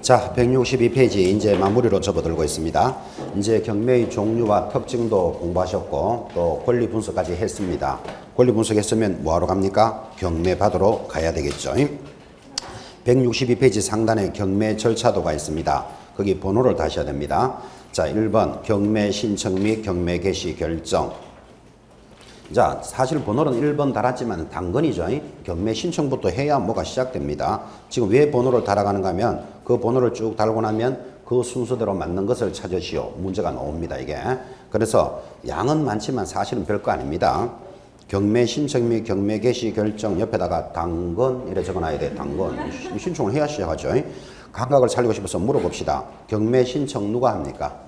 자, 162페이지 이제 마무리로 접어들고 있습니다. 이제 경매의 종류와 특징도 공부하셨고 또 권리 분석까지 했습니다. 권리 분석했으면 뭐하러 갑니까? 경매 받으러 가야 되겠죠. 162페이지 상단에 경매 절차도가 있습니다. 거기 번호를 다셔야 됩니다. 자, 1번 경매 신청 및 경매 개시 결정. 자, 사실 번호는 1번 달았지만 당근이죠. 경매 신청부터 해야 뭐가 시작됩니다. 지금 왜 번호를 달아가는가 하면 그 번호를 쭉 달고 나면 그 순서대로 맞는 것을 찾으시오. 문제가 나옵니다, 이게. 그래서 양은 많지만 사실은 별거 아닙니다. 경매 신청 및 경매 개시 결정 옆에다가 당근 이래 적어놔야 돼. 당근. 신청을 해야 시작하죠. 감각을 살리고 싶어서 물어봅시다. 경매 신청 누가 합니까?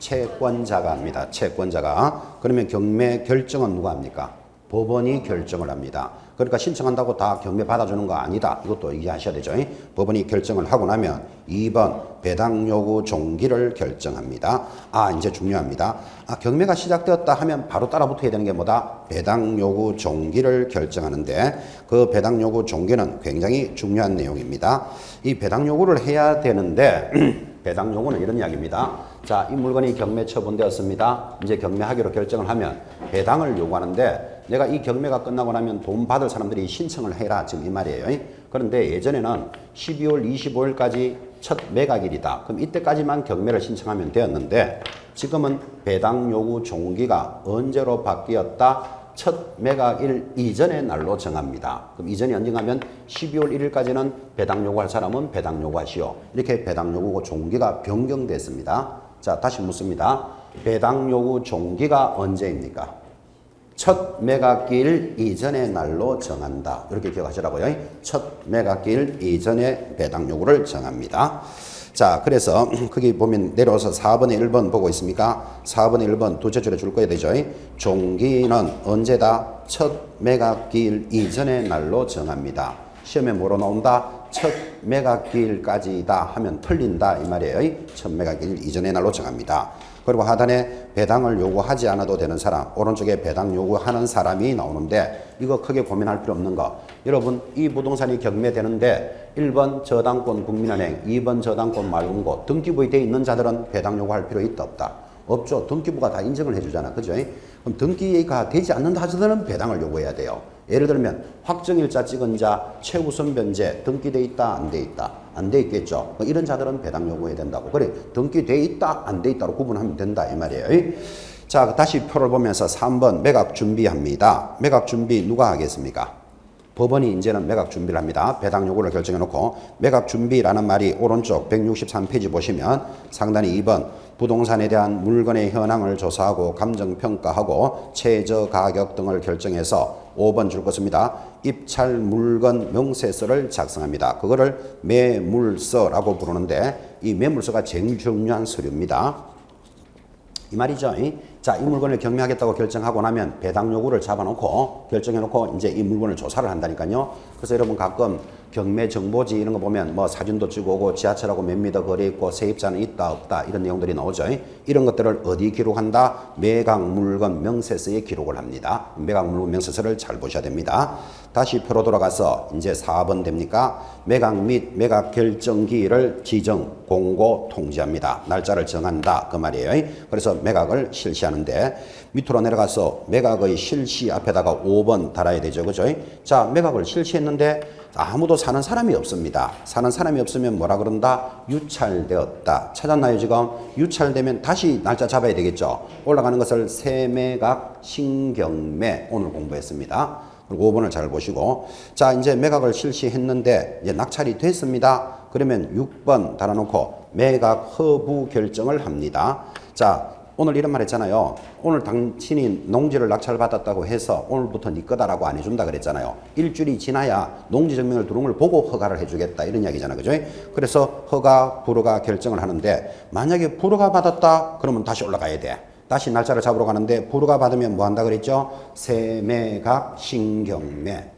채권자가 합니다. 채권자가. 그러면 경매 결정은 누가 합니까? 법원이 결정을 합니다. 그러니까 신청한다고 다 경매 받아주는 거 아니다. 이것도 이해하셔야 되죠. 법원이 결정을 하고 나면 2번 배당 요구 종기를 결정합니다. 아, 이제 중요합니다. 아, 경매가 시작되었다 하면 바로 따라 붙어야 되는 게 뭐다? 배당 요구 종기를 결정하는데 그 배당 요구 종기는 굉장히 중요한 내용입니다. 이 배당 요구를 해야 되는데 배당 요구는 이런 이야기입니다. 자, 이 물건이 경매 처분되었습니다. 이제 경매하기로 결정을 하면 배당을 요구하는데 내가 이 경매가 끝나고 나면 돈 받을 사람들이 신청을 해라. 지금 이 말이에요. 그런데 예전에는 12월 25일까지 첫 매각일이다. 그럼 이때까지만 경매를 신청하면 되었는데 지금은 배당 요구 종기가 언제로 바뀌었다? 첫 매각일 이전의 날로 정합니다. 그럼 이전이 언젠가면 12월 1일까지는 배당 요구할 사람은 배당 요구하시오. 이렇게 배당 요구 종기가 변경됐습니다. 자, 다시 묻습니다. 배당 요구 종기가 언제입니까? 첫 매각일 이전의 날로 정한다. 이렇게 기억하시라고요. 첫 매각일 이전의 배당 요구를 정합니다. 자, 그래서 거기 보면 내려와서 4번에 1번 보고 있습니까? 4번에 1번 두째 줄에 줄 거야 되죠. 종기는 언제다? 첫 매각기일 이전의 날로 정합니다. 시험에 뭐로 나온다? 첫 매각기일까지다 하면 틀린다 이 말이에요. 첫 매각기일 이전의 날로 정합니다. 그리고 하단에 배당을 요구하지 않아도 되는 사람, 오른쪽에 배당 요구하는 사람이 나오는데 이거 크게 고민할 필요 없는 거. 여러분, 이 부동산이 경매되는데 1번 저당권 국민은행, 2번 저당권 말금고 등기부에 돼 있는 자들은 배당 요구할 필요 있다 없다? 없죠. 등기부가 다 인정을 해주잖아. 그죠? 그럼 등기가 되지 않는다 하더라도 배당을 요구해야 돼요. 예를 들면 확정일자 찍은 자, 최우선 변제 등기돼 있다 안 돼 있다? 안 돼 있겠죠. 이런 자들은 배당 요구해야 된다고. 그래, 등기돼 있다 안 돼 있다로 구분하면 된다 이 말이에요. 자, 다시 표를 보면서 3번 매각 준비합니다. 매각 준비 누가 하겠습니까? 법원이 이제는 매각 준비를 합니다. 배당 요구를 결정해 놓고 매각 준비라는 말이 오른쪽 163페이지 보시면 상단이 2번 부동산에 대한 물건의 현황을 조사하고 감정평가하고 최저 가격 등을 결정해서 5번 줄 것입니다. 입찰 물건 명세서를 작성합니다. 그거를 매물서라고 부르는데 이 매물서가 제일 중요한 서류입니다. 이 말이죠. 자, 이 물건을 경매하겠다고 결정하고 나면 배당 요구를 잡아놓고 결정해놓고 이제 이 물건을 조사를 한다니까요. 그래서 여러분 가끔 경매 정보지 이런 거 보면 뭐 사진도 찍어오고 지하철하고 몇 미터 거리에 있고 세입자는 있다 없다 이런 내용들이 나오죠. 이런 것들을 어디 기록한다? 매각 물건 명세서에 기록을 합니다. 매각 물건 명세서를 잘 보셔야 됩니다. 다시 표로 돌아가서 이제 4번 됩니까? 매각 및 매각 결정기일을 지정, 공고, 통지합니다. 날짜를 정한다 그 말이에요. 그래서 매각을 실시하는데 밑으로 내려가서 매각의 실시 앞에다가 5번 달아야 되죠. 그죠? 자, 매각을 실시했는데 아무도 사는 사람이 없습니다. 사는 사람이 없으면 뭐라 그런다? 유찰되었다. 찾았나요 지금? 유찰되면 다시 날짜 잡아야 되겠죠. 올라가는 것을 세매각 신경매 오늘 공부했습니다. 그리고 5번을 잘 보시고 자, 이제 매각을 실시했는데 이제 낙찰이 됐습니다. 그러면 6번 달아놓고 매각 허부 결정을 합니다. 자, 오늘 이런 말 했잖아요. 오늘 당신이 농지를 낙찰받았다고 해서 오늘부터 네 거다라고 안 해준다 그랬잖아요. 일주일이 지나야 농지증명을 들어온 걸 보고 허가를 해주겠다 이런 이야기잖아요. 그죠? 그래서 허가, 불허가 결정을 하는데 만약에 불허가 받았다 그러면 다시 올라가야 돼. 다시 날짜를 잡으러 가는데 불허가 받으면 뭐 한다 그랬죠? 세매각 신경매.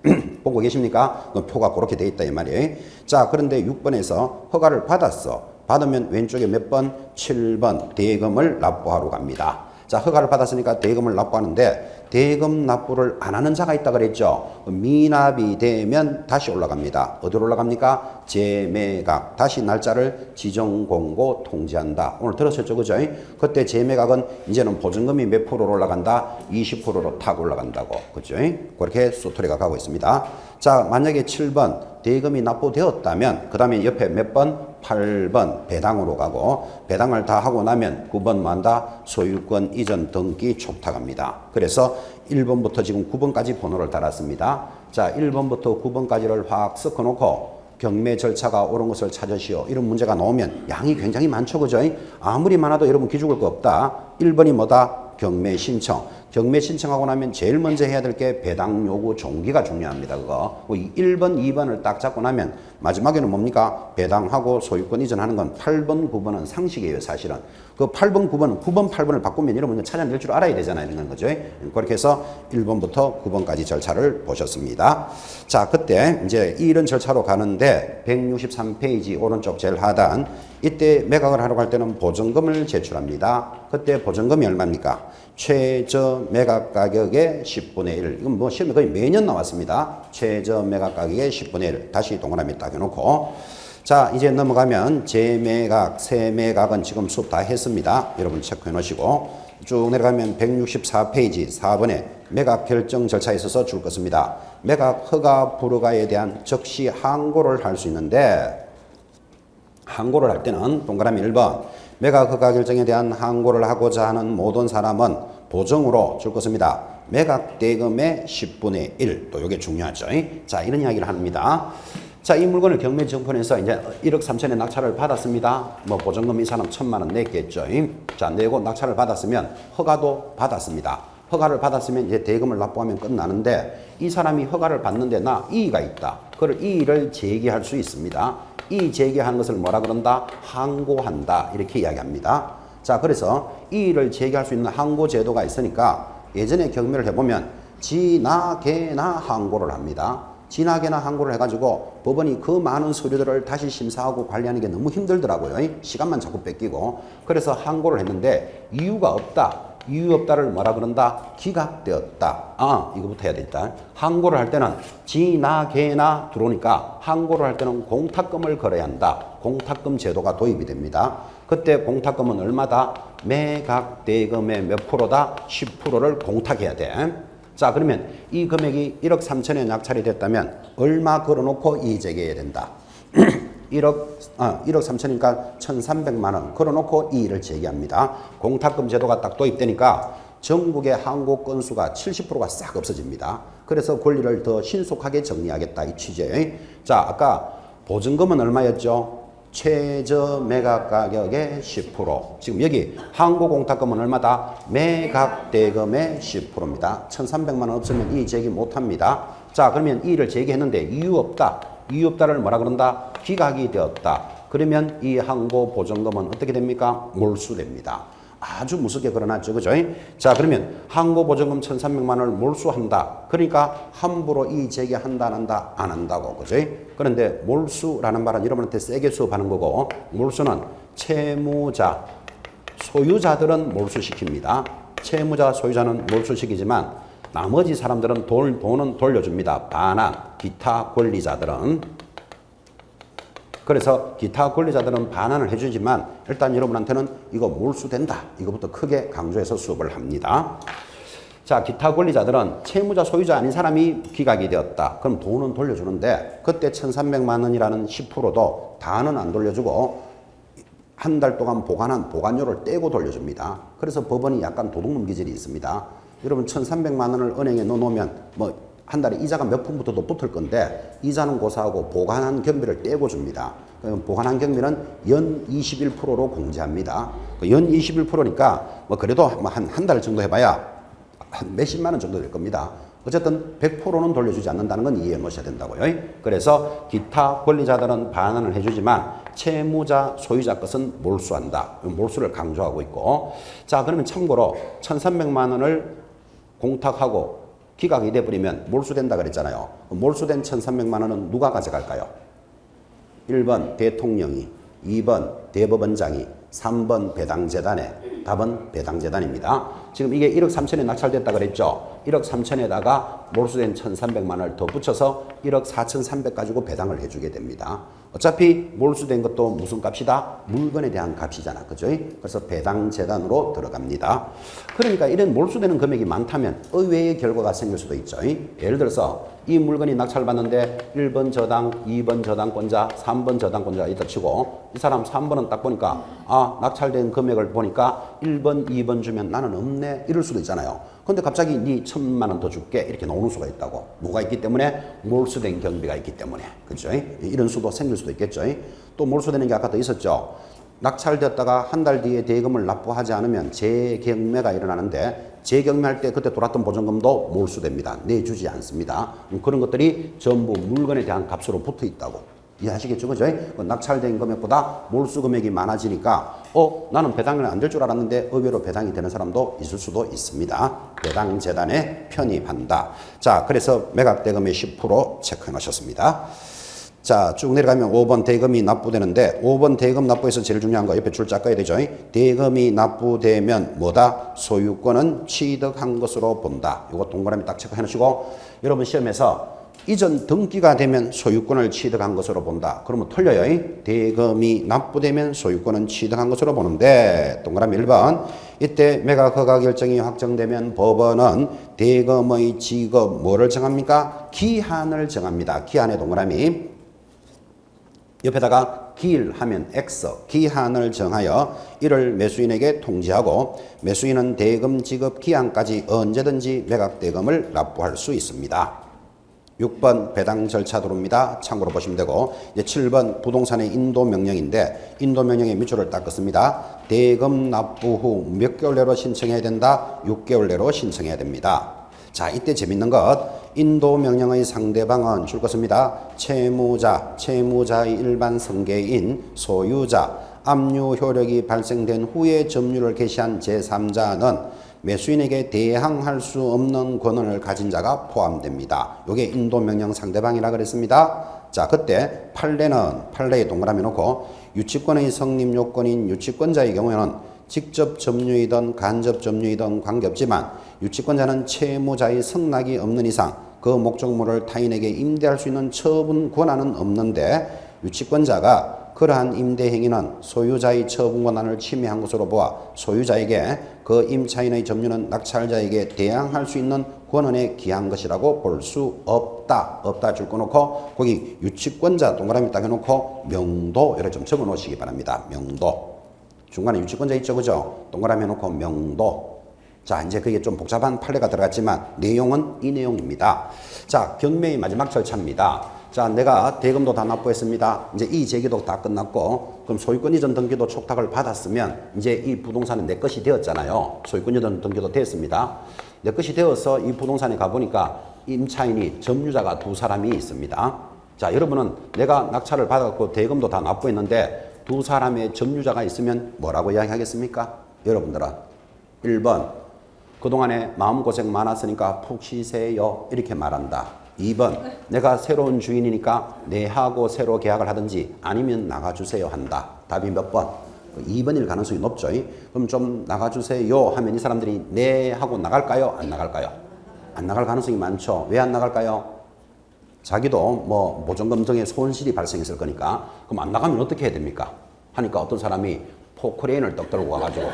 보고 계십니까? 표가 그렇게 돼 있다 이 말이에요. 자, 그런데 6번에서 허가를 받았어. 받으면 왼쪽에 몇 번? 7번 대금을 납부하러 갑니다. 자, 허가를 받았으니까 대금을 납부하는데 대금 납부를 안 하는 자가 있다 그랬죠. 미납이 되면 다시 올라갑니다. 어디로 올라갑니까? 재매각. 다시 날짜를 지정공고 통지한다. 오늘 들었었죠, 그죠? 그때 재매각은 이제는 보증금이 몇 프로로 올라간다? 20%로 탁 올라간다고. 그죠? 그렇게 소토리가 가고 있습니다. 자, 만약에 7번 대금이 납부되었다면 그 다음에 옆에 몇 번? 8번 배당으로 가고 배당을 다 하고 나면 9번 만다 소유권 이전 등기 촉탁합니다. 그래서 1번부터 지금 9번까지 번호를 달았습니다. 자, 1번부터 9번까지를 확 섞어놓고 경매 절차가 옳은 것을 찾으시오. 이런 문제가 나오면 양이 굉장히 많죠. 그죠? 아무리 많아도 여러분 기죽을 거 없다. 1번이 뭐다? 경매 신청. 경매 신청하고 나면 제일 먼저 해야 될 게 배당 요구 종기가 중요합니다. 그거. 1번, 2번을 딱 잡고 나면 마지막에는 뭡니까? 배당하고 소유권 이전하는 건 8번, 9번은 상식이에요, 사실은. 그 8번, 9번은 9번, 8번을 바꾸면 여러분 찾아낼 줄 알아야 되잖아요. 이런 거죠. 그렇게 해서 1번부터 9번까지 절차를 보셨습니다. 자, 그때 이제 이런 절차로 가는데 163페이지 오른쪽 제일 하단 이때 매각을 하러 갈 때는 보증금을 제출합니다. 그때 보증금이 얼마입니까? 최저 매각 가격의 10분의 1. 이건 뭐 시험에 거의 매년 나왔습니다. 최저 매각 가격의 10분의 1. 다시 동그라미 딱 해놓고. 자, 이제 넘어가면 재매각, 세매각은 지금 수업 다 했습니다. 여러분 체크해 놓으시고. 쭉 내려가면 164페이지 4번에 매각 결정 절차에 있어서 줄 것입니다. 매각 허가 불허가에 대한 즉시 항고를 할 수 있는데 항고를 할 때는 동그라미 1번 매각 허가 결정에 대한 항고를 하고자 하는 모든 사람은 보정으로 줄 것입니다. 매각 대금의 10분의 1. 또 이게 중요하죠. 자, 이런 이야기를 합니다. 자, 이 물건을 경매 정pon에서 이제 1억 3천에 낙찰을 받았습니다. 뭐 보증금 이 사람 1,000만 원 냈겠죠. 자, 내고 낙찰을 받았으면 허가도 받았습니다. 허가를 받았으면 이제 대금을 납부하면 끝나는데 이 사람이 허가를 받는데 나 이의가 있다. 그걸 이의를 제기할 수 있습니다. 이의 제기하는 것을 뭐라 그런다? 항고한다. 이렇게 이야기합니다. 자, 그래서 이의를 제기할 수 있는 항고 제도가 있으니까 예전에 경매를 해보면 지나개나 항고를 합니다. 지나개나 항고를 해가지고 법원이 그 많은 서류들을 다시 심사하고 관리하는 게 너무 힘들더라고요. 시간만 자꾸 뺏기고. 그래서 항고를 했는데 이유가 없다. 이유 없다를 뭐라 그런다? 기각되었다. 아, 이거부터 해야 되겠다. 항고를 할 때는 지나개나 들어오니까 항고를 할 때는 공탁금을 걸어야 한다. 공탁금 제도가 도입이 됩니다. 그때 공탁금은 얼마다? 매각 대금의 몇 프로다? 10%를 공탁해야 돼. 자, 그러면 이 금액이 1억 3천에 낙찰이 됐다면 얼마 걸어놓고 이의 제기해야 된다. 1억 3천이니까 1,300만 원 걸어놓고 이의를 제기합니다. 공탁금 제도가 딱 도입되니까 전국의 항고 건수가 70%가 싹 없어집니다. 그래서 권리를 더 신속하게 정리하겠다 이 취지에. 자, 아까 보증금은 얼마였죠? 최저 매각 가격의 10%. 지금 여기 항고 공탁금은 얼마다? 매각 대금의 10%입니다. 1,300만 원 없으면 이의 제기 못합니다. 자, 그러면 이의를 제기했는데 이유 없다. 이유 없다를 뭐라 그런다? 기각이 되었다. 그러면 이 항고 보증금은 어떻게 됩니까? 몰수됩니다. 아주 무섭게 걸어놨죠. 그죠? 자, 그러면 항고 보증금 1,300만 원을 몰수한다. 그러니까 함부로 이의 제기한다, 안 한다? 안 한다고. 그죠? 그런데 몰수라는 말은 여러분한테 세게 수업하는 거고, 몰수는 채무자, 소유자들은 몰수시킵니다. 채무자, 소유자는 몰수시키지만 나머지 사람들은 돈은 돌려줍니다. 반환, 기타 권리자들은. 그래서 기타 권리자들은 반환을 해주지만 일단 여러분한테는 이거 몰수된다. 이거부터 크게 강조해서 수업을 합니다. 자, 기타 권리자들은 채무자, 소유자 아닌 사람이 기각이 되었다. 그럼 돈은 돌려주는데 그때 1,300만 원이라는 10%도 다는 안 돌려주고 한 달 동안 보관한 보관료를 떼고 돌려줍니다. 그래서 법원이 약간 도둑놈 기질이 있습니다. 여러분 1,300만 원을 은행에 넣어놓으면 뭐 한 달에 이자가 몇 푼부터도 붙을 건데 이자는 고사하고 보관한 경비를 떼고 줍니다. 보관한 경비는 연 21%로 공제합니다. 연 21%니까 뭐 그래도 한 달 정도 해봐야 한 몇십만 원 정도 될 겁니다. 어쨌든 100%는 돌려주지 않는다는 건 이해해 놓으셔야 된다고요. 그래서 기타 권리자들은 반환을 해주지만 채무자, 소유자 것은 몰수한다. 몰수를 강조하고 있고. 자, 그러면 참고로 1,300만 원을 공탁하고 기각이 돼버리면 몰수된다 그랬잖아요. 몰수된 1,300만 원은 누가 가져갈까요? 1번 대통령이, 2번 대법원장이, 3번 배당재단에 답은 배당재단입니다. 지금 이게 1억 3천에 낙찰됐다 그랬죠. 1억 3천에다가 몰수된 1,300만 원을 더 붙여서 1억 4,300 가지고 배당을 해주게 됩니다. 어차피 몰수된 것도 무슨 값이다? 물건에 대한 값이잖아. 그죠? 그래서 배당재단으로 들어갑니다. 그러니까 이런 몰수되는 금액이 많다면 의외의 결과가 생길 수도 있죠. 예를 들어서 이 물건이 낙찰받는데 1번 저당, 2번 저당권자, 3번 저당권자가 있다 치고 이 사람 3번은 딱 보니까 아, 낙찰된 금액을 보니까 1번, 2번 주면 나는 없네 이럴 수도 있잖아요. 근데 갑자기 네 1,000만 원 더 줄게 이렇게 나오는 수가 있다고. 뭐가 있기 때문에? 몰수된 경비가 있기 때문에. 그죠? 이런 수도 생길 수도 있겠죠. 또 몰수되는 게 아까 더 있었죠. 낙찰되었다가 한 달 뒤에 대금을 납부하지 않으면 재경매가 일어나는데 재경매할 때 그때 돌았던 보증금도 몰수됩니다. 내주지 않습니다. 그런 것들이 전부 물건에 대한 값으로 붙어 있다고. 이해하시겠죠? 그죠? 낙찰된 금액보다 몰수 금액이 많아지니까 나는 배당이 안 될 줄 알았는데 의외로 배당이 되는 사람도 있을 수도 있습니다. 배당재단에 편입한다. 자, 그래서 매각대금의 10% 체크해 놓으셨습니다. 자, 쭉 내려가면 5번 대금이 납부되는데 5번 대금 납부에서 제일 중요한 거 옆에 줄자 꺼야 되죠. 대금이 납부되면 뭐다? 소유권은 취득한 것으로 본다. 이거 동그라미 딱 체크해 놓으시고 여러분 시험에서 이전 등기가 되면 소유권을 취득한 것으로 본다. 그러면 틀려요. 대금이 납부되면 소유권은 취득한 것으로 보는데 동그라미 1번 이때 매각 허가 결정이 확정되면 법원은 대금의 지급 뭐를 정합니까? 기한을 정합니다. 기한의 동그라미 옆에다가 기일 하면 X, 기한을 정하여 이를 매수인에게 통지하고 매수인은 대금 지급 기한까지 언제든지 매각 대금을 납부할 수 있습니다. 6번 배당 절차 도로입니다. 참고로 보시면 되고 이제 7번 부동산의 인도 명령인데 인도 명령의 밑줄을 닦았습니다. 대금 납부 후 몇 개월 내로 신청해야 된다? 6개월 내로 신청해야 됩니다. 자, 이때 재밌는 것 인도 명령의 상대방은 줄 것입니다. 채무자, 채무자의 일반 성계인, 소유자, 압류 효력이 발생된 후에 점유를 개시한 제3자는 매수인에게 대항할 수 없는 권한을 가진 자가 포함됩니다. 이게 인도 명령 상대방이라 그랬습니다. 자, 그때 판례에 동그라미 놓고 유치권의 성립 요건인 유치권자의 경우에는 직접 점유이든 간접 점유이든 관계없지만 유치권자는 채무자의 승낙이 없는 이상 그 목적물을 타인에게 임대할 수 있는 처분 권한은 없는데 유치권자가 그러한 임대 행위는 소유자의 처분 권한을 침해한 것으로 보아 소유자에게 그 임차인의 점유는 낙찰자에게 대항할 수 있는 권한에 기한 것이라고 볼 수 없다. 없다 줄 거 놓고 거기 유치권자 동그라미 딱 해놓고 명도 이렇게 좀 적어 놓으시기 바랍니다. 명도. 중간에 유치권자 있죠, 그죠? 동그라미 해놓고 명도. 자, 이제 그게 좀 복잡한 판례가 들어갔지만 내용은 이 내용입니다. 자, 경매의 마지막 절차입니다. 자, 내가 대금도 다 납부했습니다. 이제 이 제기도 다 끝났고 그럼 소유권 이전 등기도 촉탁을 받았으면 이제 이 부동산은 내 것이 되었잖아요. 소유권 이전 등기도 됐습니다. 내 것이 되어서 이 부동산에 가보니까 임차인이 점유자가 두 사람이 있습니다. 자, 여러분은 내가 낙찰을 받았고 대금도 다 납부했는데 두 사람의 점유자가 있으면 뭐라고 이야기하겠습니까? 여러분들은 1번 그동안에 마음고생 많았으니까 푹 쉬세요 이렇게 말한다. 2번 내가 새로운 주인이니까 내하고 새로 계약을 하든지 아니면 나가주세요 한다. 답이 몇 번? 2번일 가능성이 높죠. 그럼 좀 나가주세요 하면 이 사람들이 네 하고 나갈까요? 안 나갈까요? 안 나갈 가능성이 많죠. 왜 안 나갈까요? 자기도 뭐 보증금 등의 손실이 발생했을 거니까 그럼 안 나가면 어떻게 해야 됩니까? 하니까 어떤 사람이 포크레인을 떡 들고 와가지고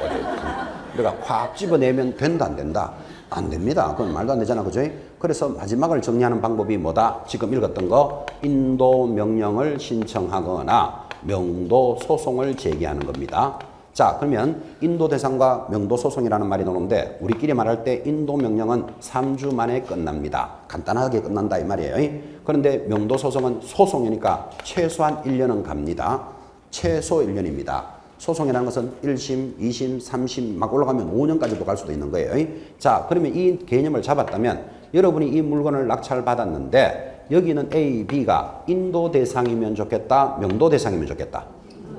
우리가 확 집어내면 된다 안 된다? 안 됩니다. 그건 말도 안 되잖아. 그죠? 그래서 마지막을 정리하는 방법이 뭐다? 지금 읽었던 거 인도 명령을 신청하거나 명도 소송을 제기하는 겁니다. 자, 그러면 인도 대상과 명도 소송이라는 말이 나오는데 우리끼리 말할 때 인도 명령은 3주 만에 끝납니다. 간단하게 끝난다 이 말이에요. 그런데 명도 소송은 소송이니까 최소한 1년은 갑니다. 최소 1년입니다. 소송이라는 것은 1심, 2심, 3심 막 올라가면 5년까지도 갈 수도 있는 거예요. 자, 그러면 이 개념을 잡았다면 여러분이 이 물건을 낙찰받았는데 여기는 A, B가 인도 대상이면 좋겠다, 명도 대상이면 좋겠다.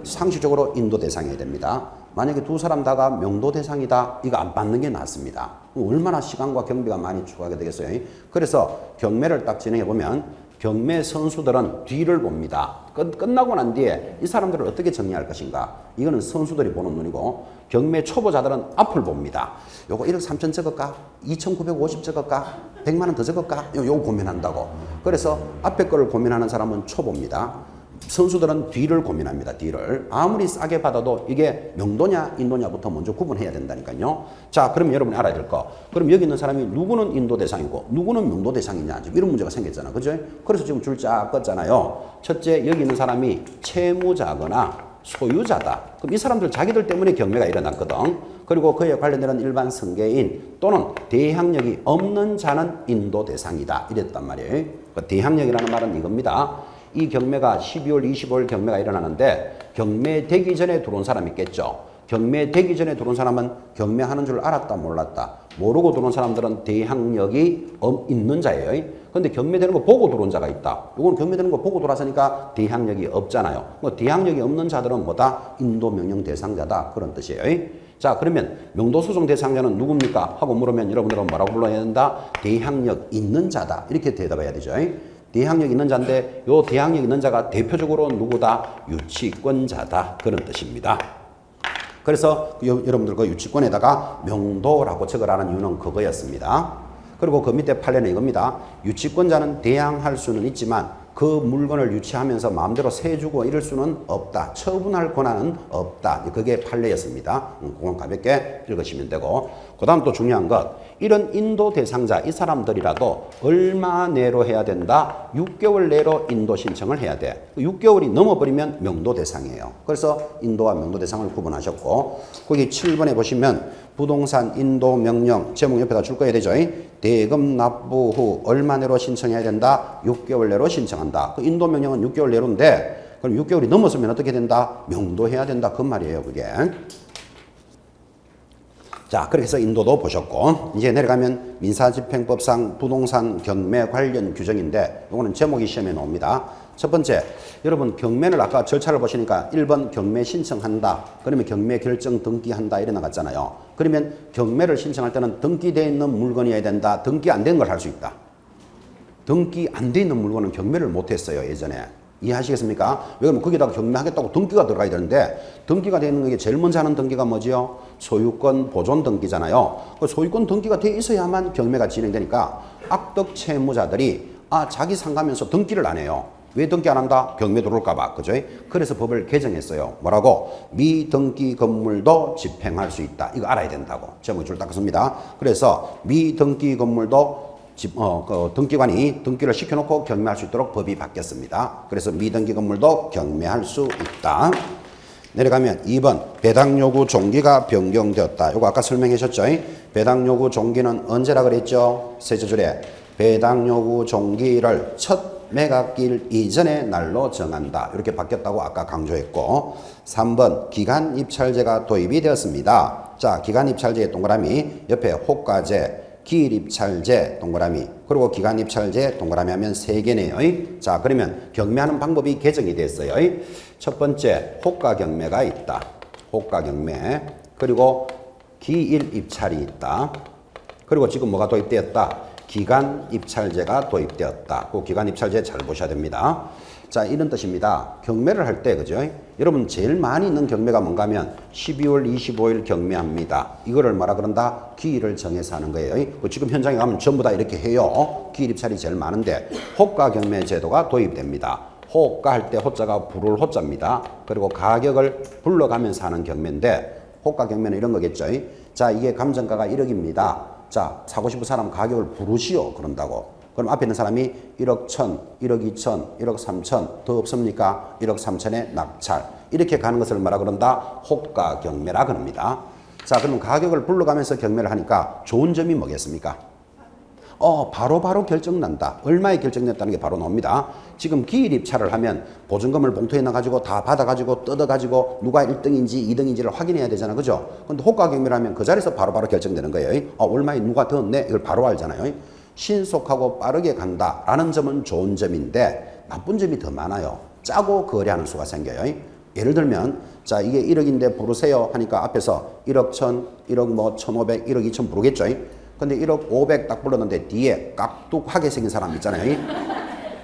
상식적으로 인도 대상이어야 됩니다. 만약에 두 사람 다가 명도 대상이다, 이거 안 받는 게 낫습니다. 얼마나 시간과 경비가 많이 추가하게 되겠어요. 그래서 경매를 딱 진행해 보면 경매 선수들은 뒤를 봅니다. 끝나고 난 뒤에 이 사람들을 어떻게 정리할 것인가. 이거는 선수들이 보는 눈이고 경매 초보자들은 앞을 봅니다. 요거 1억 3천 적을까? 2,950 적을까? 100만 원 더 적을까? 요거 고민한다고. 그래서 앞에 거를 고민하는 사람은 초보입니다. 선수들은 뒤를 고민합니다. 뒤를. 아무리 싸게 받아도 이게 명도냐 인도냐부터 먼저 구분해야 된다니까요. 자, 그러면 여러분이 알아야 될 거. 그럼 여기 있는 사람이 누구는 인도 대상이고 누구는 명도 대상이냐. 지금 이런 문제가 생겼잖아. 그죠? 그래서 지금 줄 쫙 껐잖아요. 첫째, 여기 있는 사람이 채무자거나 소유자다. 그럼 이 사람들 자기들 때문에 경매가 일어났거든. 그리고 그에 관련된 일반 승계인 또는 대항력이 없는 자는 인도 대상이다. 이랬단 말이에요. 그 대항력이라는 말은 이겁니다. 이 경매가 12월 25일 경매가 일어나는데 경매되기 전에 들어온 사람이 있겠죠. 경매되기 전에 들어온 사람은 경매하는 줄 알았다 몰랐다. 모르고 들어온 사람들은 대항력이 있는 자예요. 그런데 경매되는 거 보고 들어온 자가 있다. 이건 경매되는 거 보고 들어왔으니까 대항력이 없잖아요. 뭐 대항력이 없는 자들은 뭐다? 인도 명령 대상자다. 그런 뜻이에요. 자, 그러면 명도소송 대상자는 누굽니까? 하고 물으면 여러분들은 뭐라고 불러야 된다? 대항력 있는 자다. 이렇게 대답해야 되죠. 대항력 있는 자인데 요 대항력 있는 자가 대표적으로 누구다? 유치권자다. 그런 뜻입니다. 그래서 여러분들 그 유치권에다가 명도라고 적으라는 이유는 그거였습니다. 그리고 그 밑에 판례는 이겁니다. 유치권자는 대항할 수는 있지만 그 물건을 유치하면서 마음대로 세주고 이럴 수는 없다. 처분할 권한은 없다. 그게 판례였습니다. 그건 가볍게 읽으시면 되고. 그 다음 또 중요한 것. 이런 인도 대상자, 이 사람들이라도 얼마 내로 해야 된다? 6개월 내로 인도 신청을 해야 돼. 6개월이 넘어버리면 명도 대상이에요. 그래서 인도와 명도 대상을 구분하셨고, 거기 7번에 보시면 부동산 인도 명령 제목 옆에다 줄 거야 되죠. 대금 납부 후 얼마 내로 신청해야 된다? 6개월 내로 신청한다. 그 인도 명령은 6개월 내로인데 그럼 6개월이 넘었으면 어떻게 된다? 명도해야 된다. 그 말이에요. 그게. 자, 그렇게 해서 인도도 보셨고 이제 내려가면 민사집행법상 부동산 경매 관련 규정인데 이거는 제목이 시험에 나옵니다. 첫 번째, 여러분 경매를 아까 절차를 보시니까 1번 경매 신청한다. 그러면 경매 결정 등기한다 이래 나갔잖아요. 그러면 경매를 신청할 때는 등기되어 있는 물건이어야 된다. 등기 안 된 걸 할 수 있다. 등기 안 돼 있는 물건은 경매를 못 했어요. 예전에. 이해하시겠습니까? 왜냐면 거기다가 경매하겠다고 등기가 들어가야 되는데 등기가 되어 있는 게 제일 먼저 하는 등기가 뭐지요? 소유권 보존 등기잖아요. 그 소유권 등기가 돼 있어야만 경매가 진행되니까 악덕 채무자들이 자기 상가면서 등기를 안 해요. 왜 등기 안 한다? 경매 들어올까 봐. 그죠? 그래서 법을 개정했어요. 뭐라고? 미등기 건물도 집행할 수 있다. 이거 알아야 된다고. 제목이 줄 닦았습니다. 그래서 미등기 건물도 등기관이 등기를 시켜놓고 경매할 수 있도록 법이 바뀌었습니다. 그래서 미등기 건물도 경매할 수 있다. 내려가면 2번 배당 요구 종기가 변경되었다. 이거 아까 설명해 주셨죠? 배당 요구 종기는 언제라 그랬죠? 셋째 줄에 배당 요구 종기를 첫 매각일 이전의 날로 정한다. 이렇게 바뀌었다고 아까 강조했고 3번 기간 입찰제가 도입이 되었습니다. 자, 기간 입찰제의 동그라미 옆에 호가제 기일 입찰제 동그라미 그리고 기간 입찰제 동그라미 하면 3개네요. 자, 그러면 경매하는 방법이 개정이 됐어요. 첫 번째 호가 경매가 있다. 호가 경매 그리고 기일 입찰이 있다. 그리고 지금 뭐가 도입되었다? 기간 입찰제가 도입되었다. 그 기간 입찰제 잘 보셔야 됩니다. 자, 이런 뜻입니다. 경매를 할 때, 그죠? 여러분, 제일 많이 있는 경매가 뭔가 하면 12월 25일 경매합니다. 이거를 뭐라 그런다? 기일을 정해서 하는 거예요. 지금 현장에 가면 전부 다 이렇게 해요. 기일 입찰이 제일 많은데, 호가 경매 제도가 도입됩니다. 호가 할 때 호자가 부를 호자입니다. 그리고 가격을 불러가면서 하는 경매인데, 호가 경매는 이런 거겠죠? 자, 이게 감정가가 1억입니다. 자, 사고 싶은 사람 가격을 부르시오. 그런다고. 그럼 앞에 있는 사람이 1억 1천, 1억 2천, 1억 3천 더 없습니까? 1억 3천에 낙찰. 이렇게 가는 것을 뭐라 그런다? 호가 경매라 그럽니다. 자, 그러면 가격을 불러가면서 경매를 하니까 좋은 점이 뭐겠습니까? 바로 결정난다. 얼마에 결정됐다는 게 바로 나옵니다. 지금 기일 입찰을 하면 보증금을 봉투에 넣어가지고 다 받아가지고 뜯어가지고 누가 1등인지 2등인지를 확인해야 되잖아. 그죠? 근데 호가 경매를 하면 그 자리에서 바로바로 결정되는 거예요. 얼마에 누가 더 얻네? 이걸 바로 알잖아요. 신속하고 빠르게 간다라는 점은 좋은 점인데 나쁜 점이 더 많아요. 짜고 거래하는 수가 생겨요. 예를 들면 자, 이게 1억인데 부르세요 하니까 앞에서 1억 1천, 1억 뭐 1,500, 1억 2천 부르겠죠. 근데 1억 500 딱 불렀는데 뒤에 깍둑하게 생긴 사람 있잖아요.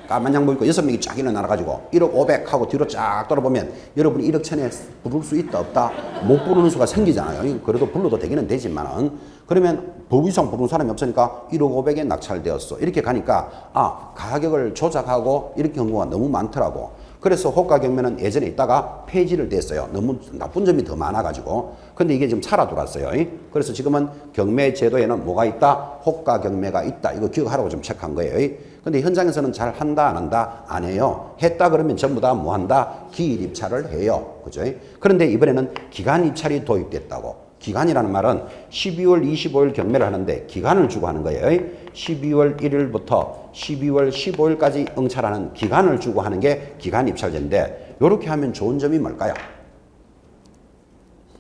까만 양복 입고 6명이 쫙 일어나가지고 1억 500 하고 뒤로 쫙 돌아보면 여러분이 1억 1000에 부를 수 있다 없다? 못 부르는 수가 생기잖아요. 그래도 불러도 되기는 되지만은 그러면 법 이상 부르는 사람이 없으니까 1억 500에 낙찰되었어. 이렇게 가니까 가격을 조작하고 이렇게 경우가 너무 많더라고. 그래서 호가 경매는 예전에 있다가 폐지를 됐어요. 너무 나쁜 점이 더 많아가지고. 근데 이게 지금 살아 돌았어요. 그래서 지금은 경매 제도에는 뭐가 있다? 호가 경매가 있다. 이거 기억하라고 좀 체크한 거예요. 근데 현장에서는 잘 한다, 안 한다? 안 해요. 했다 그러면 전부 다 뭐 한다? 기일 입찰을 해요. 그죠? 그런데 이번에는 기간 입찰이 도입됐다고. 기간이라는 말은 12월 25일 경매를 하는데 기간을 주고 하는 거예요. 12월 1일부터 12월 15일까지 응찰하는 기간을 주고 하는 게 기간 입찰제인데 이렇게 하면 좋은 점이 뭘까요?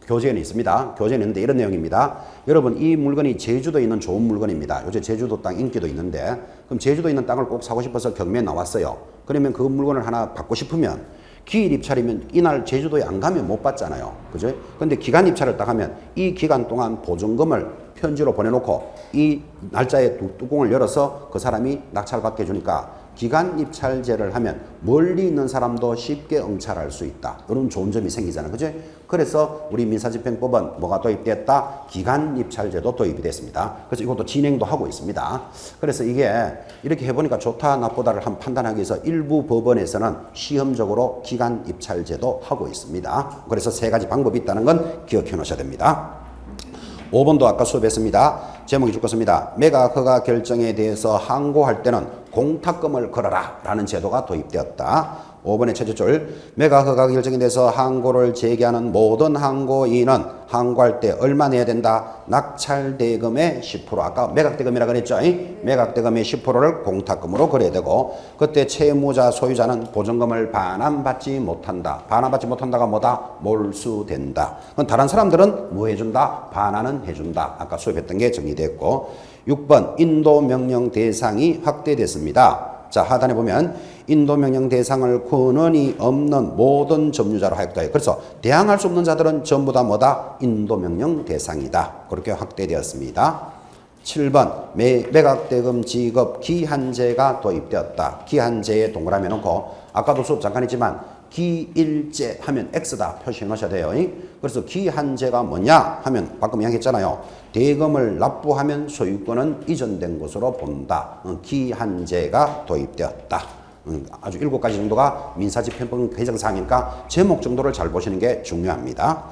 교재에는 있습니다. 교재는 있는데 이런 내용입니다. 여러분 이 물건이 제주도에 있는 좋은 물건입니다. 요새 제주도 땅 인기도 있는데 그럼 제주도에 있는 땅을 꼭 사고 싶어서 경매에 나왔어요. 그러면 그 물건을 하나 받고 싶으면 기일 입찰이면 이날 제주도에 안 가면 못 받잖아요. 그죠? 근데 기간 입찰을 딱 하면 이 기간 동안 보증금을 편지로 보내놓고 이 날짜에 뚜껑을 열어서 그 사람이 낙찰받게 해주니까 기간 입찰제를 하면 멀리 있는 사람도 쉽게 응찰할 수 있다. 이런 좋은 점이 생기잖아요. 그죠? 그래서 우리 민사집행법은 뭐가 도입됐다? 기간 입찰제도 도입이 됐습니다. 그래서 이것도 진행도 하고 있습니다. 그래서 이게 이렇게 해보니까 좋다, 나쁘다를 한 판단하기 위해서 일부 법원에서는 시험적으로 기간 입찰제도 하고 있습니다. 그래서 세 가지 방법이 있다는 건 기억해 놓으셔야 됩니다. 5번도 아까 수업했습니다. 제목이 죽었습니다. 매각 허가 결정에 대해서 항고할 때는 공탁금을 걸어라 라는 제도가 도입되었다. 5번의 첫째 줄, 매각 허가 결정에 대해서 항고를 제기하는 모든 항고인은 항고할 때 얼마 내야 된다? 낙찰대금의 10%. 아까 매각대금이라고 그랬죠? 매각대금의 10%를 공탁금으로 걸어야 되고 그때 채무자 소유자는 보증금을 반환받지 못한다. 반환받지 못한다가 뭐다? 몰수된다. 그럼 다른 사람들은 뭐 해준다? 반환은 해준다. 아까 수업했던 게 정리됐고 6번 인도명령 대상이 확대됐습니다. 자, 하단에 보면 인도명령 대상을 권한이 없는 모든 점유자로 하였다. 그래서 대항할 수 없는 자들은 전부 다 뭐다? 인도명령 대상이다. 그렇게 확대되었습니다. 7번 매각대금 지급 기한제가 도입되었다. 기한제에 동그라미 놓고 아까도 수업 잠깐 했지만 기일제 하면 X다 표시해 놓으셔야 돼요. 그래서 기한제가 뭐냐 하면 방금 이야기했잖아요. 대금을 납부하면 소유권은 이전된 것으로 본다. 기한제가 도입되었다. 아주 7가지 정도가 민사집행법 개정사항이니까 제목 정도를 잘 보시는 게 중요합니다.